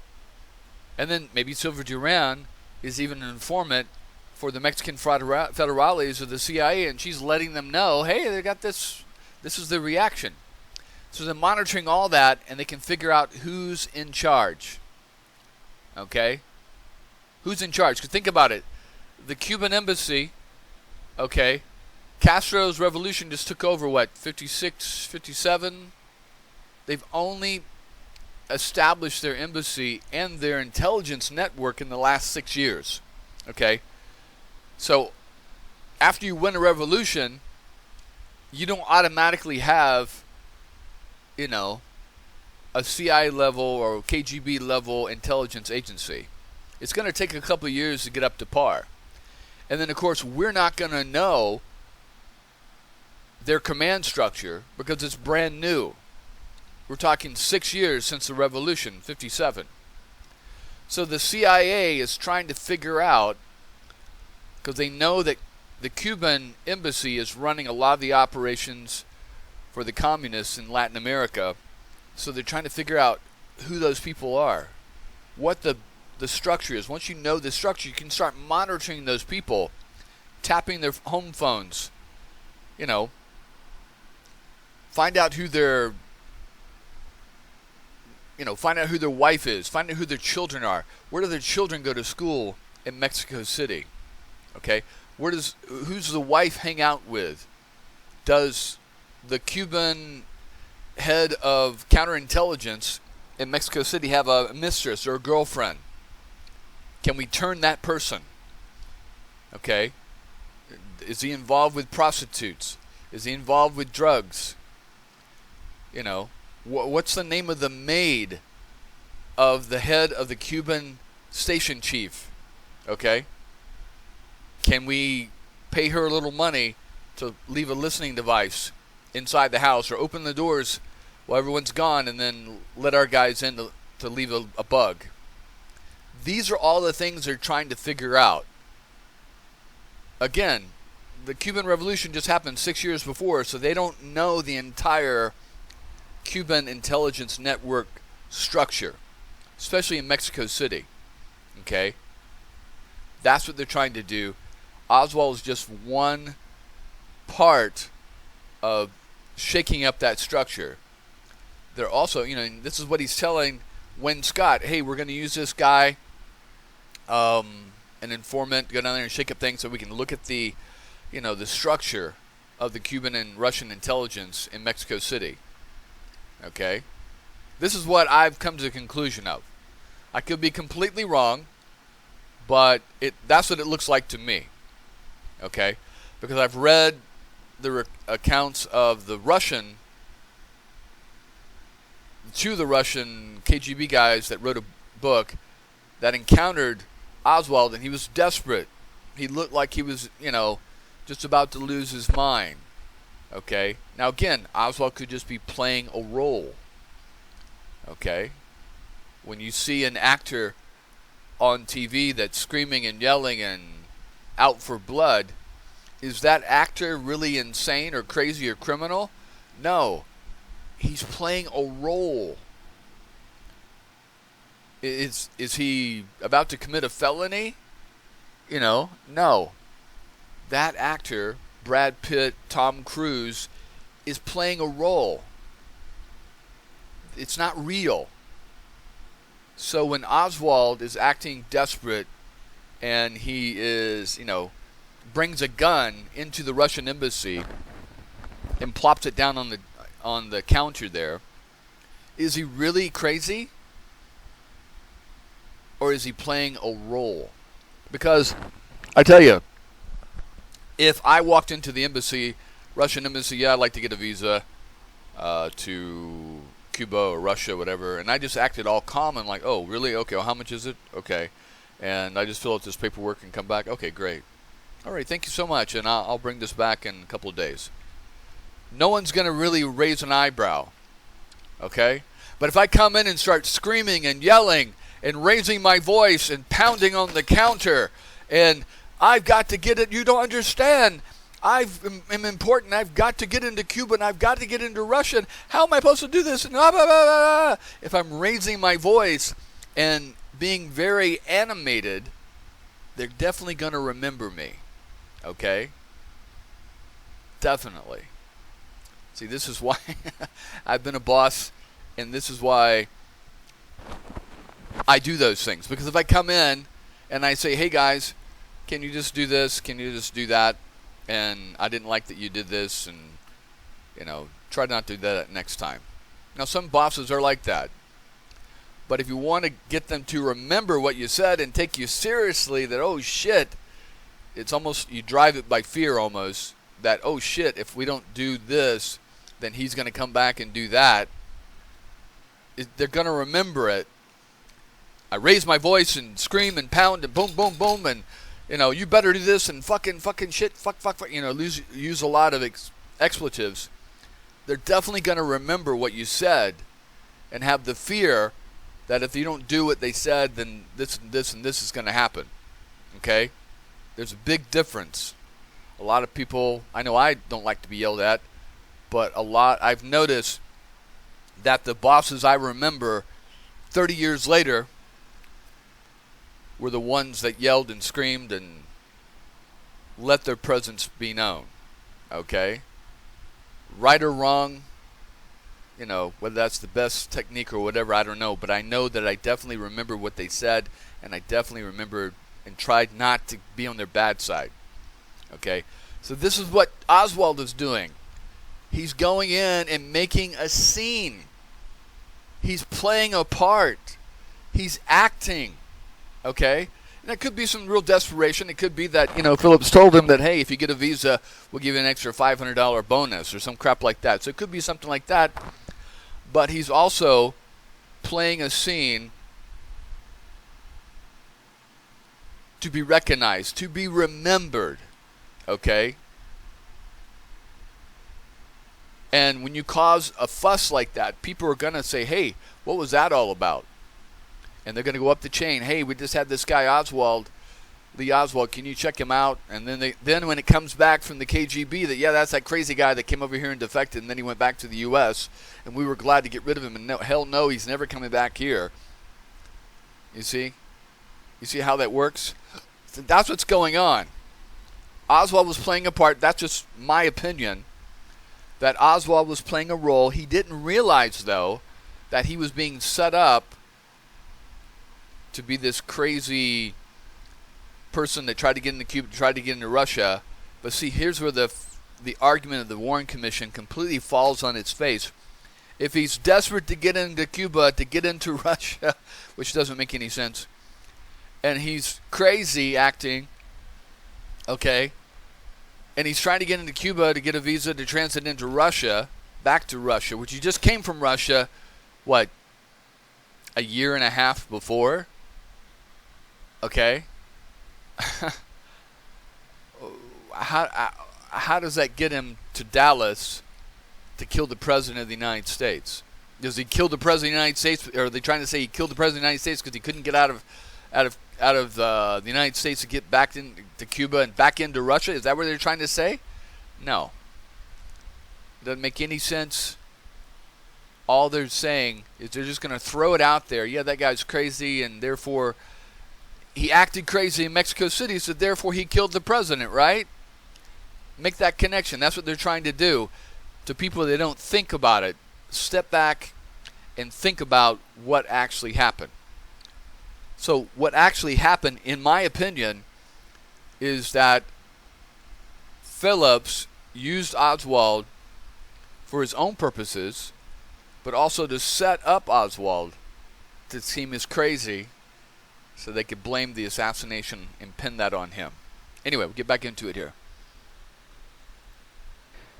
And then maybe Silva Duran is even an informant for the Mexican federales or the CIA, and she's letting them know, hey, they got this. This is the reaction. So they're monitoring all that, and they can figure out who's in charge. Okay? Who's in charge? Because think about it. The Cuban embassy, okay, Castro's revolution just took over, 56, 57? They've only established their embassy and their intelligence network in the last 6 years. Okay? So, after you win a revolution, you don't automatically have, a CIA level or KGB level intelligence agency. It's going to take a couple of years to get up to par. And then, of course, we're not going to know their command structure because it's brand new. We're talking 6 years since the revolution, 57. So the CIA is trying to figure out, because they know that the Cuban embassy is running a lot of the operations for the communists in Latin America. So they're trying to figure out who those people are, what the structure is. Once you know the structure, you can start monitoring those people, tapping their home phones, find out who their wife is, find out who their children are. Where do their children go to school in Mexico City? Okay? Who's the wife hang out with? Does the Cuban head of counterintelligence in Mexico City have a mistress or a girlfriend? Can we turn that person? Okay? Is he involved with prostitutes? Is he involved with drugs? What's the name of the maid of the head of the Cuban station chief? Okay? Can we pay her a little money to leave a listening device inside the house, or open the doors while everyone's gone and then let our guys in to leave a bug? These are all the things they're trying to figure out. Again, the Cuban Revolution just happened 6 years before, so they don't know the entire Cuban intelligence network structure, especially in Mexico City. Okay? That's what they're trying to do. Oswald is just one part of shaking up that structure. They're also, this is what he's telling Wayne Scott, hey, we're going to use this guy, an informant, go down there and shake up things so we can look at the structure of the Cuban and Russian intelligence in Mexico City. Okay? This is what I've come to the conclusion of. I could be completely wrong, but that's what it looks like to me. Okay? Because I've read the accounts of the Russian KGB guys that wrote a book that encountered Oswald, and he was desperate. He looked like he was, just about to lose his mind. Okay? Now again, Oswald could just be playing a role. Okay? When you see an actor on TV that's screaming and yelling and out for blood, is that actor really insane or crazy or criminal? No. He's playing a role. Is he about to commit a felony? No. That actor, Brad Pitt, Tom Cruise, is playing a role. It's not real. So when Oswald is acting desperate and he is, brings a gun into the Russian embassy and plops it down on the counter there, is he really crazy? Or is he playing a role? Because I tell you, if I walked into the embassy, Russian embassy, I'd like to get a visa to Cuba or Russia, whatever, and I just acted all calm and like, oh, really? Okay, well, how much is it? Okay. And I just fill out this paperwork and come back. Okay, great. All right, thank you so much, and I'll bring this back in a couple of days. No one's going to really raise an eyebrow, okay? But if I come in and start screaming and yelling and raising my voice and pounding on the counter, and I've got to get it, you don't understand, I'm important, I've got to get into Cuba, and I've got to get into Russia, how am I supposed to do this? And blah, blah, blah, blah. If I'm raising my voice and being very animated, they're definitely going to remember me. Okay? Definitely. See, this is why I've been a boss, and this is why I do those things. Because if I come in and I say, hey guys, can you just do this? Can you just do that? And I didn't like that you did this, and, try not to do that next time. Now, some bosses are like that. But if you want to get them to remember what you said and take you seriously, that, oh shit, it's almost, you drive it by fear almost, that, oh shit, if we don't do this, then he's going to come back and do that. They're going to remember it. I raise my voice and scream and pound and boom, boom, boom, and, you better do this and fucking shit, fuck, use a lot of expletives. They're definitely going to remember what you said and have the fear that if you don't do what they said, then this and this and this is going to happen. Okay? There's a big difference. A lot of people, I know I don't like to be yelled at, but I've noticed that the bosses I remember 30 years later were the ones that yelled and screamed and let their presence be known. Okay? Right or wrong, whether that's the best technique or whatever, I don't know. But I know that I definitely remember what they said, and I definitely remember and tried not to be on their bad side. Okay? So this is what Oswald is doing. He's going in and making a scene. He's playing a part. He's acting. Okay? And it could be some real desperation. It could be that, Phillips told him that, hey, if you get a visa, we'll give you an extra $500 bonus or some crap like that. So it could be something like that. But he's also playing a scene to be recognized, to be remembered. Okay? And when you cause a fuss like that, people are going to say, hey, what was that all about? And they're going to go up the chain. Hey, we just had this guy Lee Oswald, can you check him out? And then when it comes back from the KGB that, yeah, that's that crazy guy that came over here and defected, and then he went back to the U.S., and we were glad to get rid of him, and no, hell no, he's never coming back here. You see? You see how that works? So that's what's going on. Oswald was playing a part. That's just my opinion, that Oswald was playing a role. He didn't realize, though, that he was being set up to be this crazy person that tried to get into Cuba, tried to get into Russia. But see, here's where the argument of the Warren Commission completely falls on its face. If he's desperate to get into Cuba, to get into Russia, which doesn't make any sense, and he's crazy acting, okay, and he's trying to get into Cuba to get a visa to transit into Russia, back to Russia, which he just came from Russia, what, a year and a half before? Okay? How does that get him to Dallas to kill the President of the United States? Does he kill the President of the United States, or are they trying to say he killed the President of the United States because he couldn't get out of the United States to get back into Cuba and back into Russia? Is that what they're trying to say? No. It doesn't make any sense. All they're saying is they're just going to throw it out there. Yeah, that guy's crazy, and therefore he acted crazy in Mexico City, so therefore he killed the president, right? Make that connection. That's what they're trying to do. To people that don't think about it, step back and think about what actually happened. So what actually happened, in my opinion, is that Phillips used Oswald for his own purposes, but also to set up Oswald to seem as crazy so they could blame the assassination and pin that on him. Anyway, we'll get back into it here.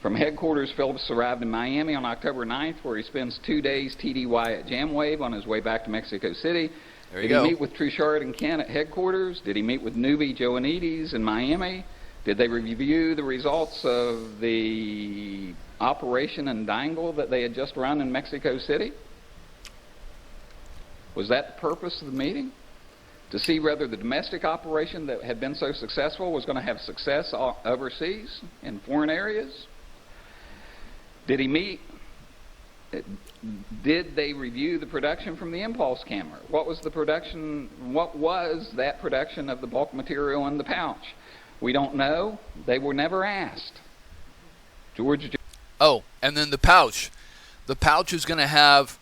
From headquarters, Phillips arrived in Miami on October 9th, where he spends 2 days TDY at Jamwave on his way back to Mexico City. There you go. Did he meet with Truchard and Kent at headquarters? Did he meet with Newby Joannides in Miami? Did they review the results of the operation in Dangle that they had just run in Mexico City? Was that the purpose of the meeting? To see whether the domestic operation that had been so successful was going to have success overseas in foreign areas? Did he meet Did they review the production from the impulse camera? What was the production? What was that production of the bulk material in the pouch? We don't know. They were never asked. George. Oh, and then the pouch. The pouch is going to have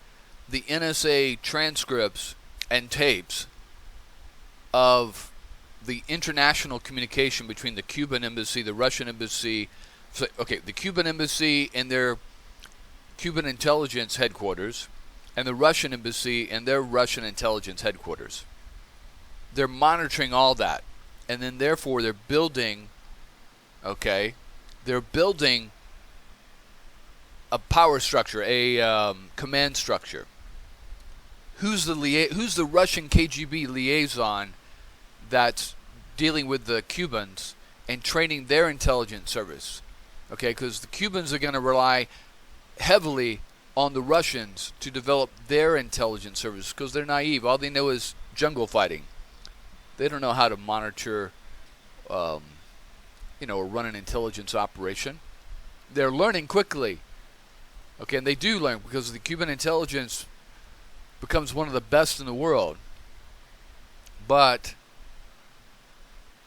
the NSA transcripts and tapes of the international communication between the Cuban embassy, the Russian embassy. So, okay, the Cuban embassy and their Cuban intelligence headquarters, and the Russian embassy and their Russian intelligence headquarters. They're monitoring all that, and then therefore they're building, they're building a power structure, a command structure. Who's the Russian KGB liaison that's dealing with the Cubans and training their intelligence service? Okay, because the Cubans are going to rely heavily on the Russians to develop their intelligence service because they're naive. All they know is jungle fighting. They don't know how to monitor, or run an intelligence operation. They're learning quickly. Okay, and they do learn because the Cuban intelligence becomes one of the best in the world. But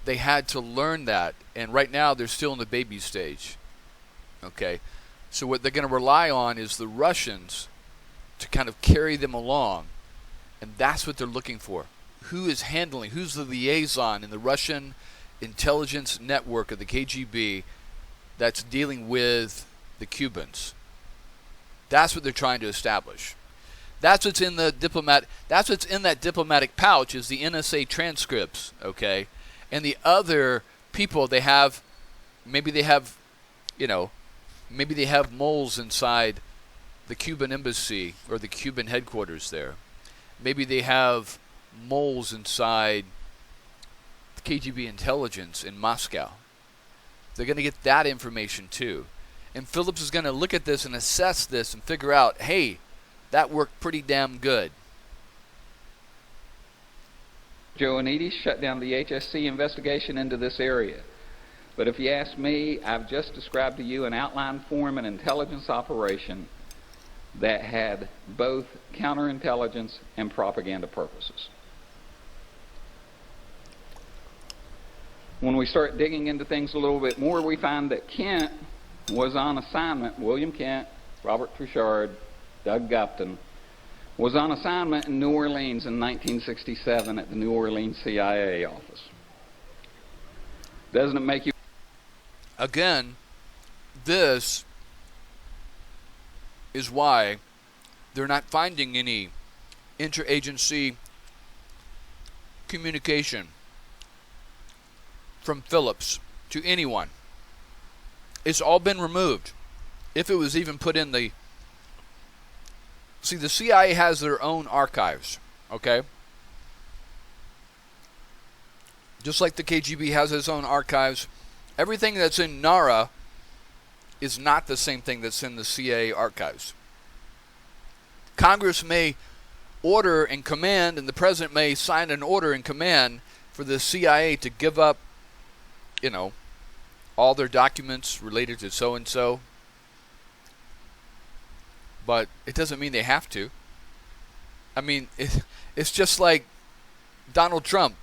they had to learn that, and right now they're still in the baby stage. Okay, so what they're going to rely on is the Russians to kind of carry them along, and that's what they're looking for. Who's the liaison in the Russian intelligence network of the KGB that's dealing with the Cubans? That's what they're trying to establish. That's what's in the diplomat. That's what's in that diplomatic pouch is the NSA transcripts, okay? And the other people they have, maybe they have moles inside the Cuban embassy or the Cuban headquarters there. Maybe they have moles inside the KGB intelligence in Moscow. They're going to get that information too. And Phillips is going to look at this and assess this and figure out, hey, that worked pretty damn good. Joe Ioannidis shut down the HSC investigation into this area. But if you ask me, I've just described to you an outline form and intelligence operation that had both counterintelligence and propaganda purposes. When we start digging into things a little bit more, we find that Kent was on assignment, William Kent, Robert Trouchard, Doug Gupton, was on assignment in New Orleans in 1967 at the New Orleans CIA office. Doesn't it make you... Again, this is why they're not finding any interagency communication from Phillips to anyone. It's all been removed. If it was even put in the... See, the CIA has their own archives, okay? Just like the KGB has its own archives, everything that's in NARA is not the same thing that's in the CIA archives. Congress may order and command, and the President may sign an order and command for the CIA to give up, all their documents related to so-and-so. But it doesn't mean they have to. I mean, it's just like Donald Trump.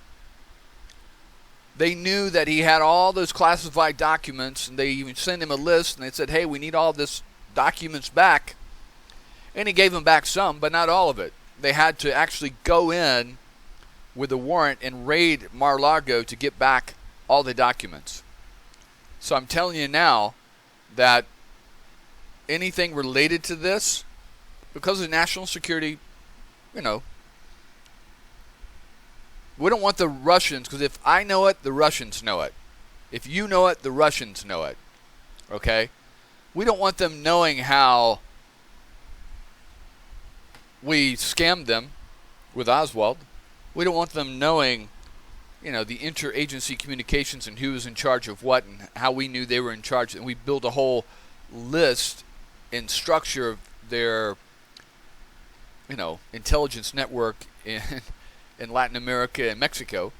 They knew that he had all those classified documents, and they even sent him a list, and they said, hey, we need all this documents back. And he gave them back some, but not all of it. They had to actually go in with a warrant and raid Mar-a-Lago to get back all the documents. So I'm telling you now that anything related to this, because of national security, we don't want the Russians, because if I know it, the Russians know it. If you know it, the Russians know it. Okay? We don't want them knowing how we scammed them with Oswald. We don't want them knowing, the interagency communications and who was in charge of what and how we knew they were in charge. And we built a whole list and structure of their, intelligence network in Latin America and Mexico.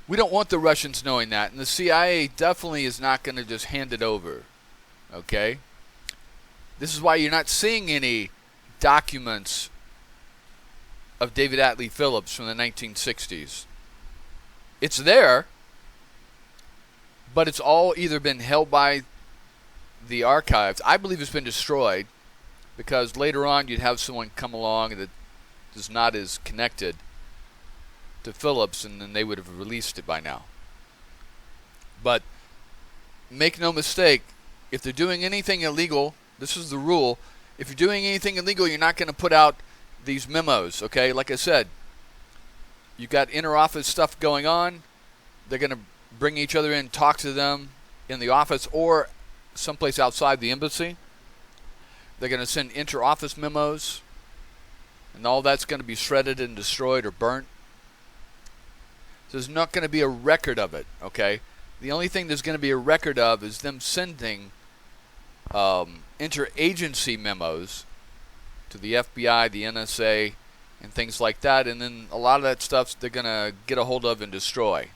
We don't want the Russians knowing that, and the CIA definitely is not going to just hand it over, okay? This is why you're not seeing any documents of David Atlee Phillips from the 1960s. It's there, but it's all either been held by the archives. I believe it's been destroyed, because later on you'd have someone come along that is not as connected to Phillips, and then they would have released it by now. But make no mistake, if they're doing anything illegal, this is the rule. If you're doing anything illegal, you're not going to put out these memos, okay? Like I said, you've got inter-office stuff going on. They're going to bring each other in, talk to them in the office or someplace outside the embassy. They're going to send inter-office memos, and all that's going to be shredded and destroyed or burnt. So there's not going to be a record of it, okay? The only thing there's going to be a record of is them sending interagency memos to the FBI, the NSA, and things like that, and then a lot of that stuff they're going to get a hold of and destroy.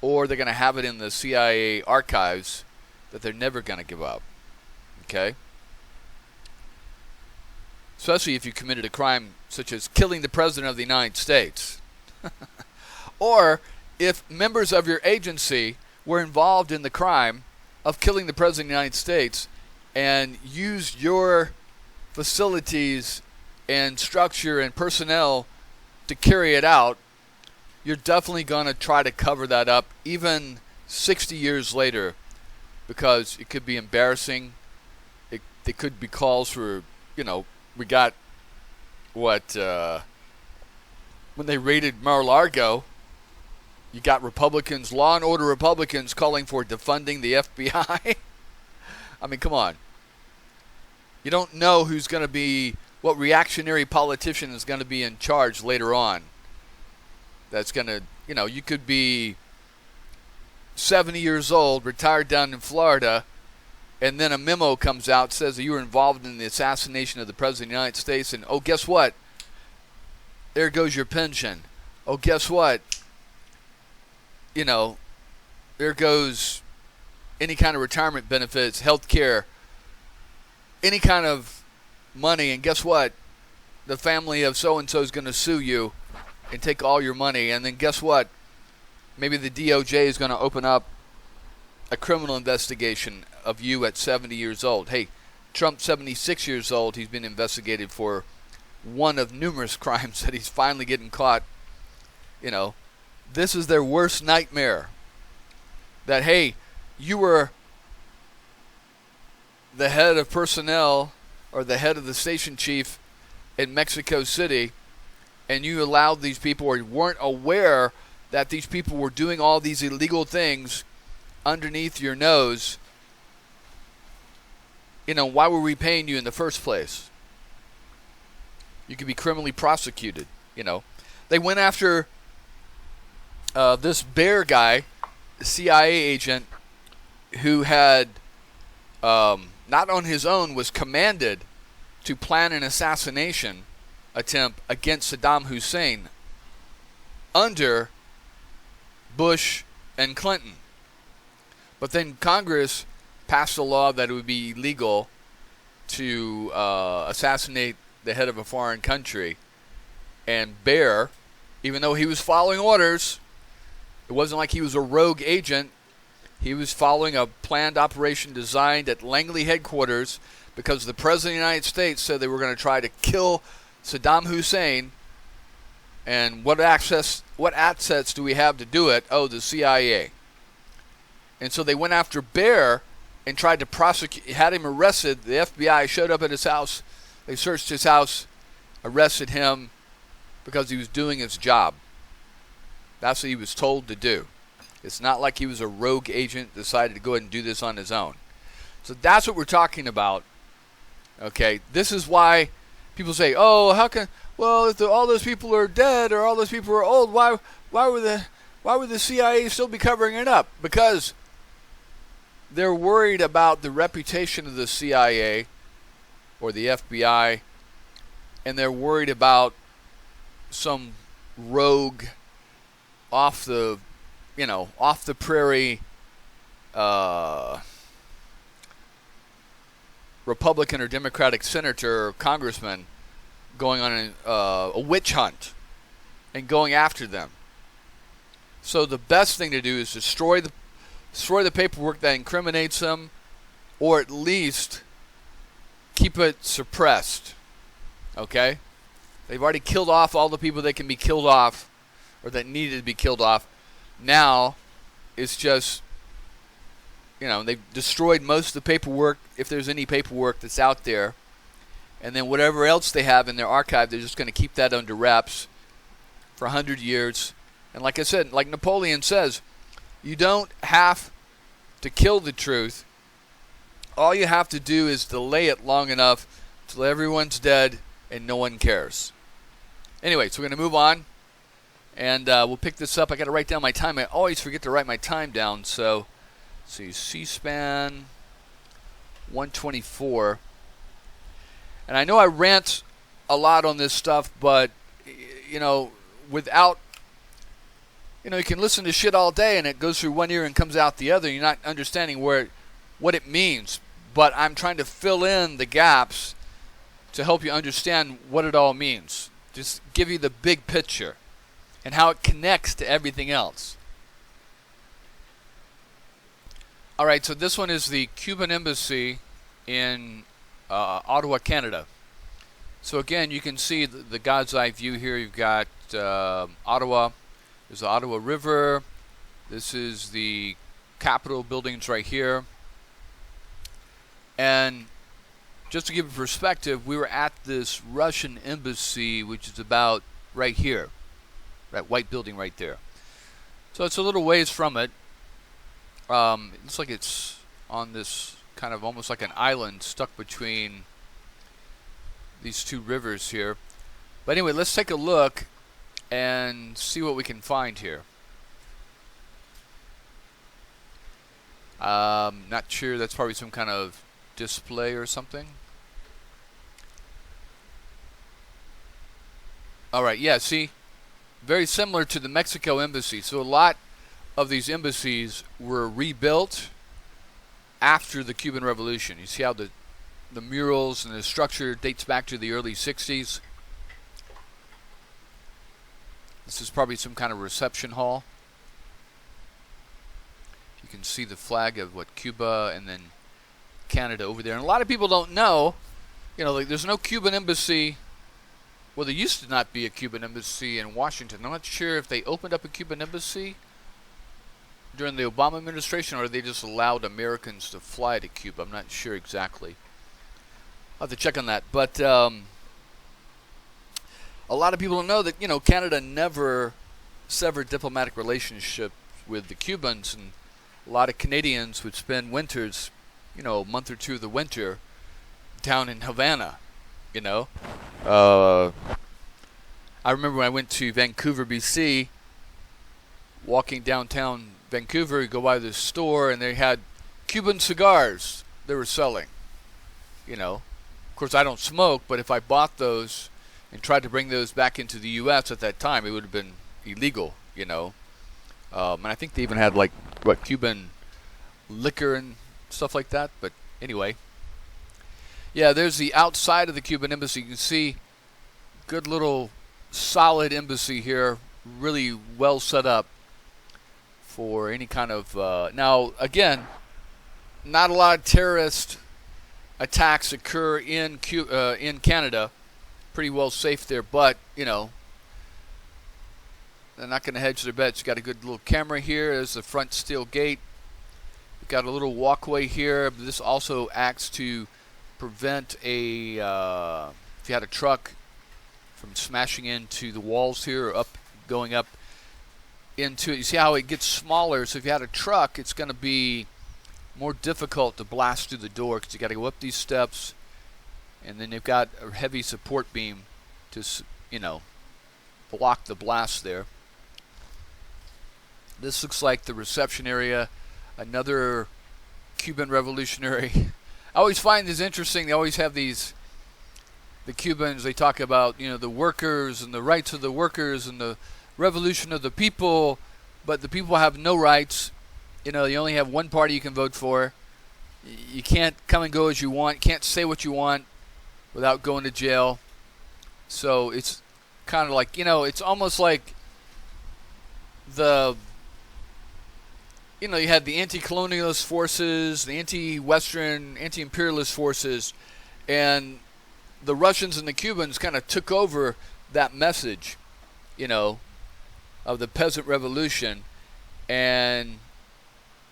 Or they're going to have it in the CIA archives that they're never going to give up, okay? Especially if you committed a crime such as killing the President of the United States. Or if members of your agency were involved in the crime of killing the President of the United States and used your facilities and structure and personnel to carry it out, you're definitely going to try to cover that up even 60 years later, because it could be embarrassing. It could be calls for, we got when they raided Mar-a-Lago, you got Republicans, law and order Republicans, calling for defunding the FBI. I mean, come on. You don't know who's going to be, what reactionary politician is going to be in charge later on. That's going to, you could be 70 years old, retired down in Florida, and then a memo comes out, says that you were involved in the assassination of the President of the United States, and, oh, guess what? There goes your pension. Oh, guess what? There goes any kind of retirement benefits, health care, any kind of money, and guess what? The family of so-and-so is going to sue you and take all your money, and then guess what? Maybe the DOJ is going to open up a criminal investigation of you at 70 years old. Hey, Trump's 76 years old. He's been investigated for one of numerous crimes that he's finally getting caught. This is their worst nightmare. That, hey, you were the head of personnel or the head of the station chief in Mexico City, and you allowed these people, or weren't aware that these people were doing all these illegal things underneath your nose. Why were we paying you in the first place? You could be criminally prosecuted. They went after this Bear guy, CIA agent, who had not on his own, was commanded to plan an assassination attempt against Saddam Hussein under Bush and Clinton. But then Congress passed a law that it would be illegal to assassinate the head of a foreign country. And Bear, even though he was following orders, it wasn't like he was a rogue agent. He was following a planned operation designed at Langley headquarters because the President of the United States said they were going to try to kill Saddam Hussein. And what assets do we have to do it? Oh, the CIA. And so they went after Bear and tried to prosecute, had him arrested. The FBI showed up at his house. They searched his house, arrested him because he was doing his job. That's what he was told to do. It's not like he was a rogue agent, decided to go ahead and do this on his own. So that's what we're talking about. Okay, this is why people say, oh, how can, well, if all those people are dead or all those people are old, why would the CIA still be covering it up? Because they're worried about the reputation of the CIA or the FBI, and they're worried about some rogue off the prairie Republican or Democratic senator or congressman going on a witch hunt and going after them. So the best thing to do is destroy the paperwork that incriminates them, or at least keep it suppressed. Okay? They've already killed off all the people that can be killed off, or that needed to be killed off. Now it's just, they've destroyed most of the paperwork, if there's any paperwork that's out there. And then whatever else they have in their archive, they're just going to keep that under wraps for 100 years. And like I said, like Napoleon says, you don't have to kill the truth. All you have to do is delay it long enough till everyone's dead and no one cares. Anyway, so we're going to move on. And we'll pick this up. I got to write down my time. I always forget to write my time down. So, let's see, C-SPAN 124. And I know I rant a lot on this stuff, but, without, you can listen to shit all day and it goes through one ear and comes out the other. You're not understanding what it means. But I'm trying to fill in the gaps to help you understand what it all means. Just give you the big picture and how it connects to everything else. All right, so this one is the Cuban Embassy in Ottawa, Canada. So again, you can see the God's eye view here. You've got Ottawa. There's the Ottawa River. This is the Capitol buildings right here. And just to give a perspective, we were at this Russian embassy, which is about right here. That white building right there. So it's a little ways from it. It looks like it's on this kind of almost like an island stuck between these two rivers here. But anyway, let's take a look and see what we can find here. Not sure, that's probably some kind of display or something. Alright, yeah, see? Very similar to the Mexico embassy. So a lot of these embassies were rebuilt after the Cuban Revolution. You see how the murals and the structure dates back to the early 60s. This is probably some kind of reception hall. You can see the flag of Cuba and then Canada over there. And a lot of people don't know, there's no Cuban embassy. Well, there used to not be a Cuban embassy in Washington. I'm not sure if they opened up a Cuban embassy during the Obama administration, or they just allowed Americans to fly to Cuba. I'm not sure exactly. I'll have to check on that. But a lot of people don't know that, Canada never severed diplomatic relationships with the Cubans, and a lot of Canadians would spend winters, a month or two of the winter down in Havana, I remember when I went to Vancouver, BC, walking downtown Vancouver, you go by this store and they had Cuban cigars they were selling. Of course, I don't smoke, but if I bought those and tried to bring those back into the U.S. at that time, it would have been illegal, And I think they even had Cuban liquor and stuff like that. But anyway, yeah, there's the outside of the Cuban embassy. You can see good little solid embassy here, really well set up for any kind of now again, not a lot of terrorist attacks occur in Canada. Pretty well safe there, but they're not going to hedge their bets. You got a good little camera here. There's the front steel gate. You've got a little walkway here. This also acts to prevent if you had a truck from smashing into the walls here, or going up into it. You see how it gets smaller, so if you had a truck, it's going to be more difficult to blast through the door because you got to go up these steps, and then they've got a heavy support beam to block the blast there. This looks like the reception area, another Cuban revolutionary. I always find this interesting. They always have the Cubans, they talk about, the workers and the rights of the workers and the revolution of the people, but the people have no rights. You only have one party you can vote for, You can't come and go as you want. Can't say what you want without going to jail. So it's kind of like, it's almost like the, you had the anti-colonialist forces, the anti-Western, anti-imperialist forces, and the Russians and the Cubans kind of took over that message, of the peasant revolution and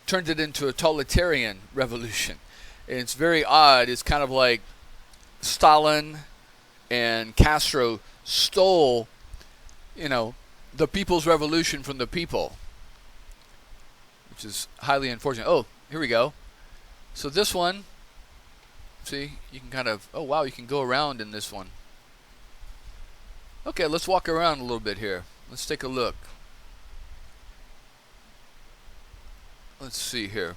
turned it into a totalitarian revolution. And it's very odd. It's kind of like Stalin and Castro stole, the people's revolution from the people, which is highly unfortunate. Oh, here we go. So this one, see, you can kind of, oh wow, you can go around in this one. Okay, let's walk around a little bit here. Let's take a look. Let's see here.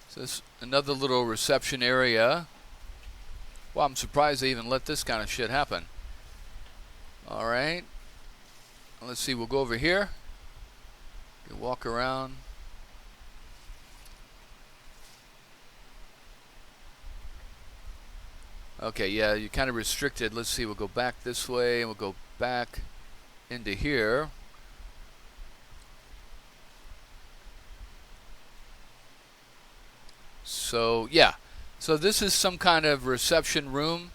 So this another little reception area. Wow, I'm surprised they even let this kind of shit happen. Alright. Let's see, we'll go over here. You walk around. Okay, yeah, you're kind of restricted. Let's see, we'll go back this way, and we'll go back into here. So, yeah. So this is some kind of reception room.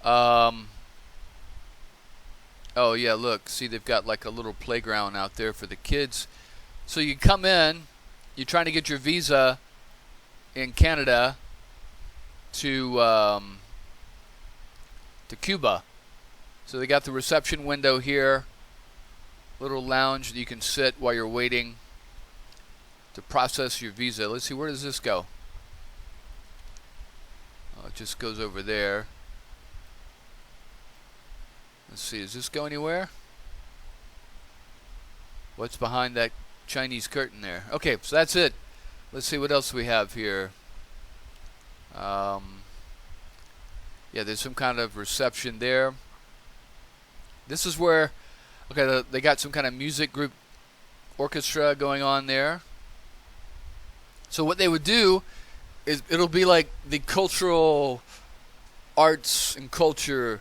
Oh, yeah, look. See, they've got like a little playground out there for the kids. So you come in, you're trying to get your visa in Canada to Cuba. So they got the reception window here, little lounge that you can sit while you're waiting to process your visa. Let's see, where does this go? Oh, it just goes over there. Let's see, does this go anywhere? What's behind that Chinese curtain there? Okay, so that's it. Let's see what else we have here. Yeah, there's some kind of reception there. This is where, okay, they got some kind of music group orchestra going on there. So what they would do is it'll be like the cultural arts and culture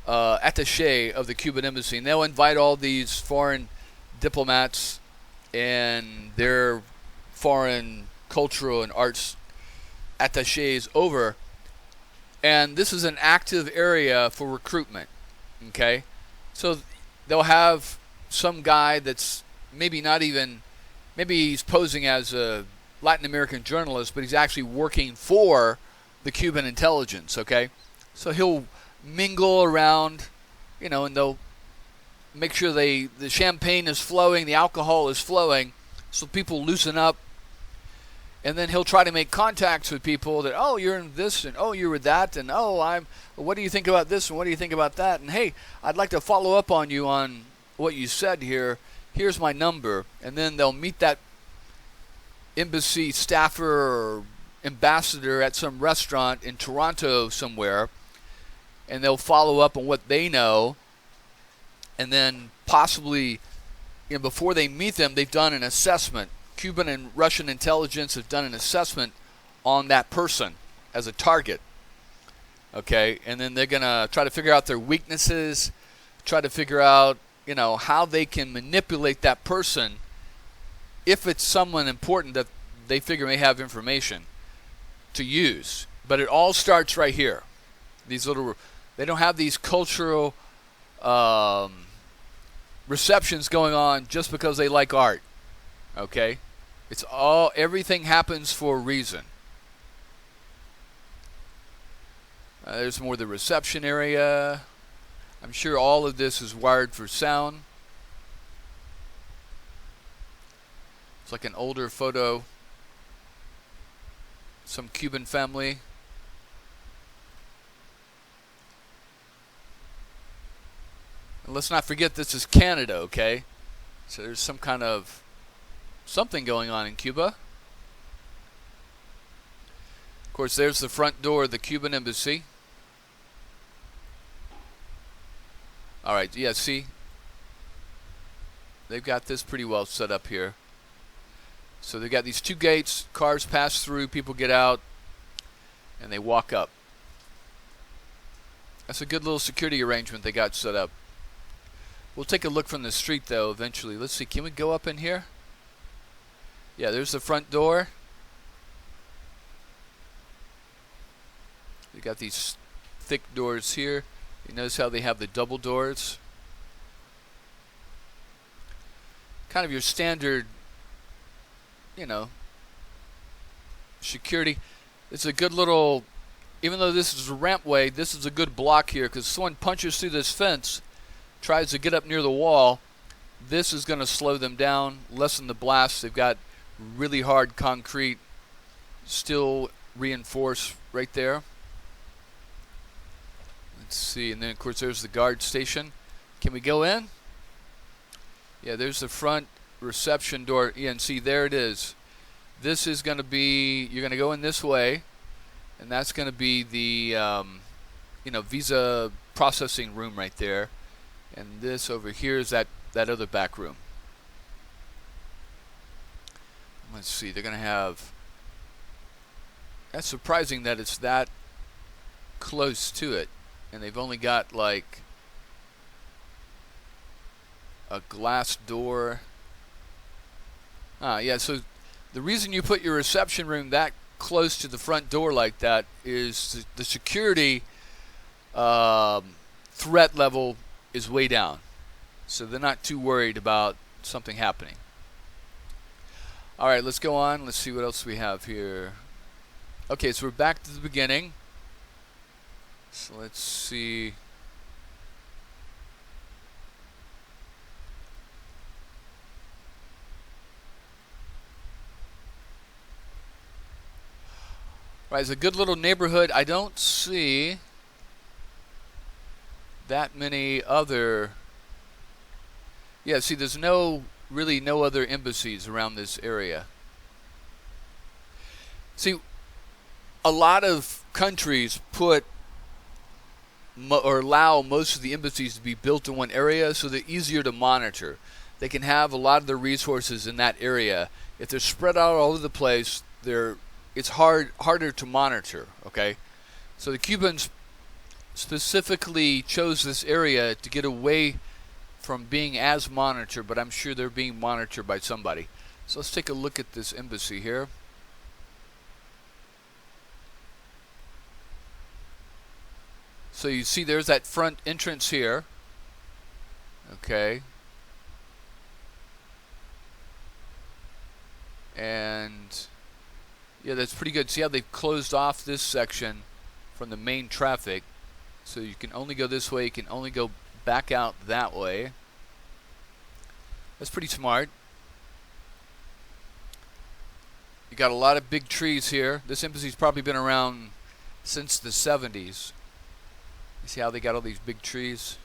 attaché of the Cuban embassy, and they'll invite all these foreign diplomats and their foreign cultural and arts attachés over. And this is an active area for recruitment, okay? So they'll have some guy that's maybe he's posing as a Latin American journalist, but he's actually working for the Cuban intelligence, okay? So he'll mingle around, and they'll make sure the champagne is flowing, the alcohol is flowing, so people loosen up. And then he'll try to make contacts with people that, oh, you're in this, and oh, you're with that, and oh, what do you think about this, and what do you think about that? And hey, I'd like to follow up on you on what you said here. Here's my number. And then they'll meet that embassy staffer or ambassador at some restaurant in Toronto somewhere, and they'll follow up on what they know. And then possibly, before they meet them, they've done an assessment. Cuban and Russian intelligence have done an assessment on that person as a target. Okay, and then they're going to try to figure out their weaknesses, try to figure out, how they can manipulate that person if it's someone important that they figure may have information to use. But it all starts right here. They don't have these cultural receptions going on just because they like art. Okay? Everything happens for a reason. There's more of the reception area. I'm sure all of this is wired for sound. It's like an older photo. Some Cuban family. And let's not forget this is Canada, okay? So there's some kind of something going on in Cuba. Of course, there's the front door of the Cuban embassy. All right, yeah, see? They've got this pretty well set up here. So they got these two gates, cars pass through, people get out, and they walk up. That's a good little security arrangement they got set up. We'll take a look from the street though eventually. Let's see, can we go up in here? Yeah, there's the front door. They got these thick doors here. You notice how they have the double doors. Kind of your standard, you know, security. It's a good little, even though this is a rampway, this is a good block here because someone punches through this fence, tries to get up near the wall, this is going to slow them down, lessen the blast. They've got really hard concrete, still reinforced right there. Let's see, and then of course there's the guard station. Can we go in? Yeah, there's the front reception door. Yeah, and see, there it is. This is going to be, you're going to go in this way, and that's going to be the, visa processing room right there. And this over here is that other back room. Let's see, they're going to have, that's surprising that it's that close to it. And they've only got like a glass door. Yeah, so the reason you put your reception room that close to the front door like that is the security threat level is way down. So they're not too worried about something happening. All right, let's go on. Let's see what else we have here. Okay, so we're back to the beginning. So let's see. Right, it's a good little neighborhood. I don't see that many other. Yeah, see, there's really no other embassies around this area. See, a lot of countries put or allow most of the embassies to be built in one area so they're easier to monitor. They can have a lot of their resources in that area. If they're spread out all over the place, it's harder to monitor, okay? So the Cubans specifically chose this area to get away from being as monitored, but I'm sure they're being monitored by somebody. So let's take a look at this embassy here. So you see there's that front entrance here. Okay. And yeah, that's pretty good. See how they've closed off this section from the main traffic. So you can only go this way, you can only go back out that way. That's pretty smart. You got a lot of big trees here. This embassy's probably been around since the 70s. You see how they got all these big trees?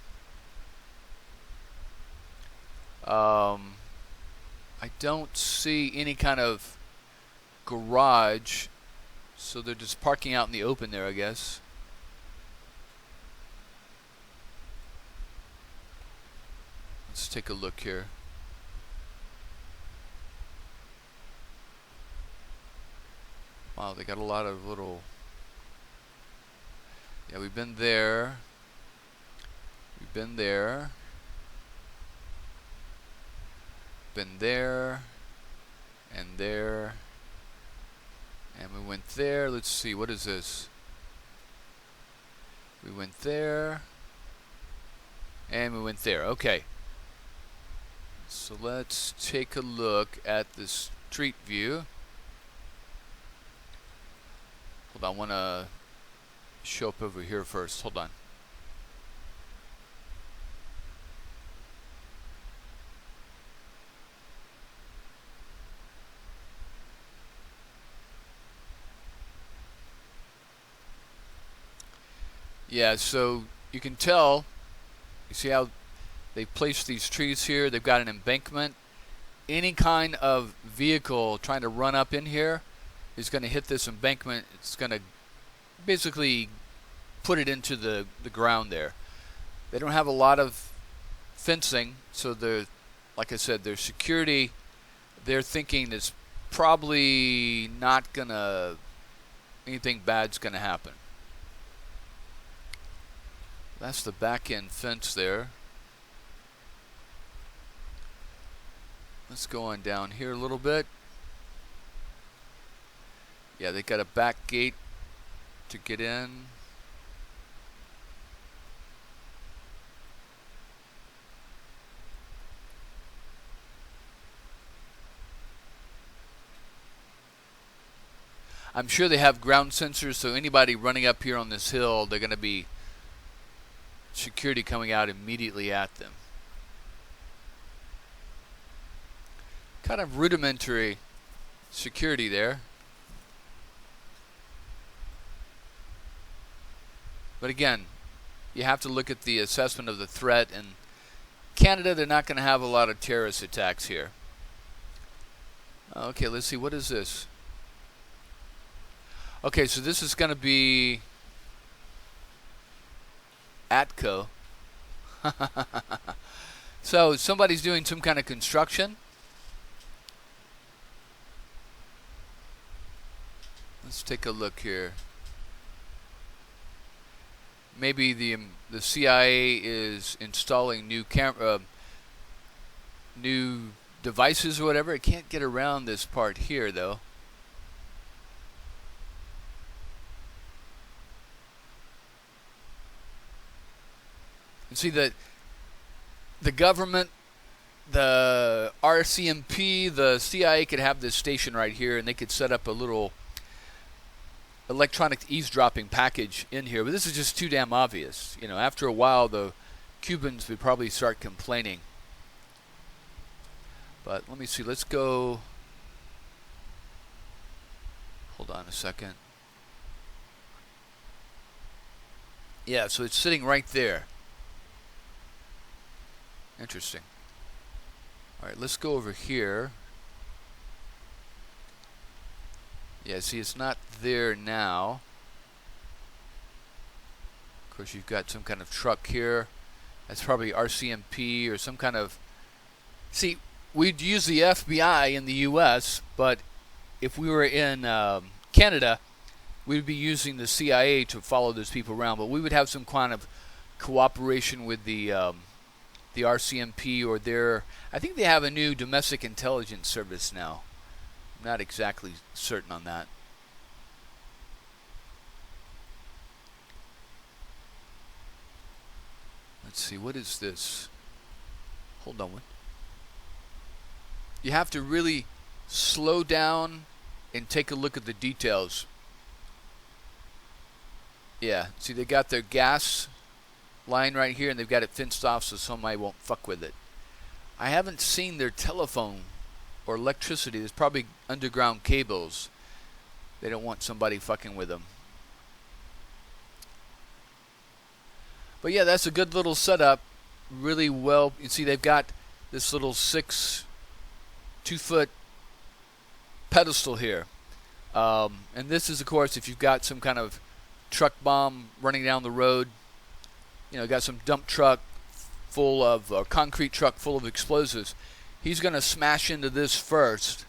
I don't see any kind of garage, so they're just parking out in the open there, I guess. Let's take a look here. Wow, they got a lot of little. Yeah, we've been there. We've been there. Been there. And there. And we went there. Let's see, what is this? We went there. And we went there. Okay. So let's take a look at the street view. Hold on, I want to show up over here first. Hold on. Yeah, so you can tell, you see how they've placed these trees here. They've got an embankment. Any kind of vehicle trying to run up in here is going to hit this embankment. It's going to basically put it into the ground there. They don't have a lot of fencing, so like I said, their security, they're thinking is probably not gonna, anything bad's gonna happen. That's the back end fence there. Let's go on down here a little bit. Yeah, they got a back gate to get in. I'm sure they have ground sensors, so anybody running up here on this hill, they're going to be security coming out immediately at them. Kind of rudimentary security there. But again, you have to look at the assessment of the threat. In Canada, they're not going to have a lot of terrorist attacks here. Okay, let's see. What is this? Okay, so this is going to be ATCO. So somebody's doing some kind of construction. Let's take a look here. Maybe the CIA is installing new new devices or whatever. It can't get around this part here though. And see that the government, the RCMP, the CIA could have this station right here, and they could set up a little electronic eavesdropping package in here. But this is just too damn obvious. You know, after a while, the Cubans would probably start complaining. But let me see. Let's go. Hold on a second. Yeah, so it's sitting right there. Interesting. All right, let's go over here. Yeah, see, it's not there now. Of course, you've got some kind of truck here. That's probably RCMP or some kind of... See, we'd use the FBI in the U.S., but if we were in Canada, we'd be using the CIA to follow those people around. But we would have some kind of cooperation with the RCMP or their... I think they have a new domestic intelligence service now. I'm not exactly certain on that. Let's see, what is this? Hold on one. You have to really slow down and take a look at the details. Yeah, see, they got their gas line right here, and they've got it fenced off so somebody won't fuck with it. I haven't seen their telephone or electricity. There's probably underground cables. They don't want somebody fucking with them. But yeah, that's a good little setup. Really well. You see, they've got this little 2-foot pedestal here. And this is, of course, if you've got some kind of truck bomb running down the road. You know, got some dump truck full of, concrete truck full of explosives. He's going to smash into this first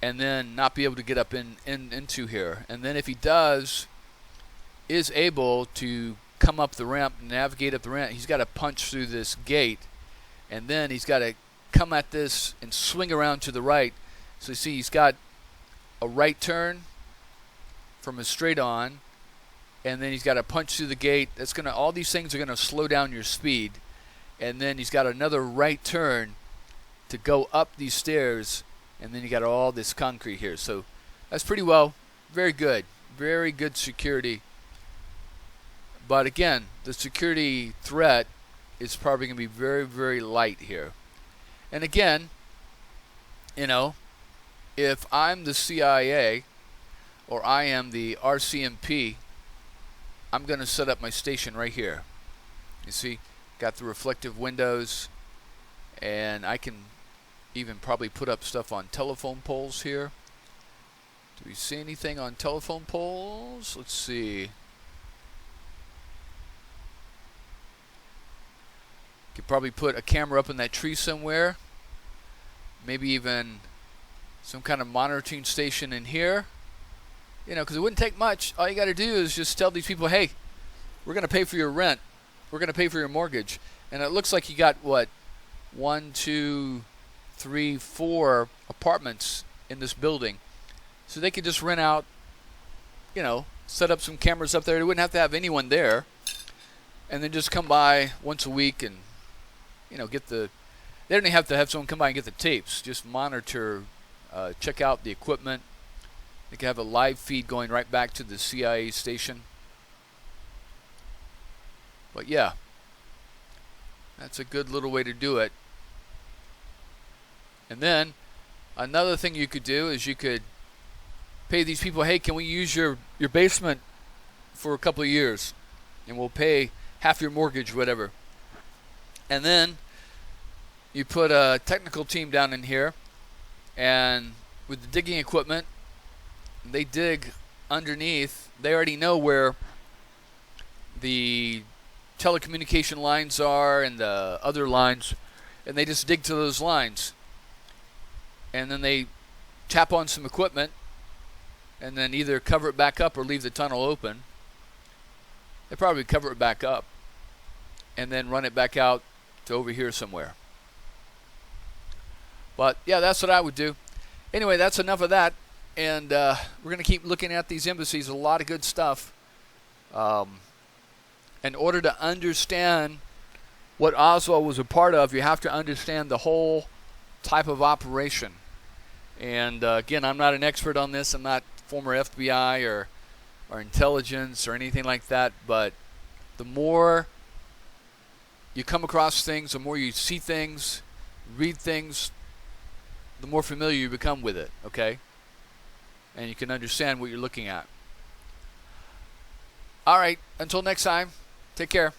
and then not be able to get up into here. And then if he is able to come up the ramp, navigate up the ramp, he's got to punch through this gate. And then he's got to come at this and swing around to the right. So you see he's got a right turn from a straight on. And then he's got to punch through the gate. That's gonna. All these things are going to slow down your speed. And then he's got another right turn to go up these stairs. And then you got all this concrete here. So that's pretty well. Very good. Very good security. But again, the security threat is probably going to be very, very light here. And again, you know, if I'm the CIA or I am the RCMP, I'm going to set up my station right here. You see, got the reflective windows, and I can even probably put up stuff on telephone poles here. Do we see anything on telephone poles? Let's see. Could probably put a camera up in that tree somewhere. Maybe even some kind of monitoring station in here. You know, because it wouldn't take much. All you got to do is just tell these people, hey, we're going to pay for your rent. We're going to pay for your mortgage. And it looks like you got, what, 1, 2, 3, 4 apartments in this building. So they could just rent out, you know, set up some cameras up there. They wouldn't have to have anyone there. And then just come by once a week and, you know, get the... They don't even have to have someone come by and get the tapes. Just monitor, check out the equipment. They can have a live feed going right back to the CIA station. But yeah, that's a good little way to do it. And then another thing you could do is you could pay these people, hey, can we use your basement for a couple of years? And we'll pay half your mortgage, whatever. And then you put a technical team down in here, and with the digging equipment, they dig underneath. They already know where the telecommunication lines are and the other lines, and they just dig to those lines. And then they tap on some equipment and then either cover it back up or leave the tunnel open. They probably cover it back up and then run it back out to over here somewhere. But yeah, that's what I would do. Anyway, that's enough of that. And we're going to keep looking at these embassies. A lot of good stuff. In order to understand what Oswald was a part of, you have to understand the whole type of operation. And again, I'm not an expert on this. I'm not former FBI or intelligence or anything like that. But the more you come across things, the more you see things, read things, the more familiar you become with it, okay? And you can understand what you're looking at. All right, until next time, take care.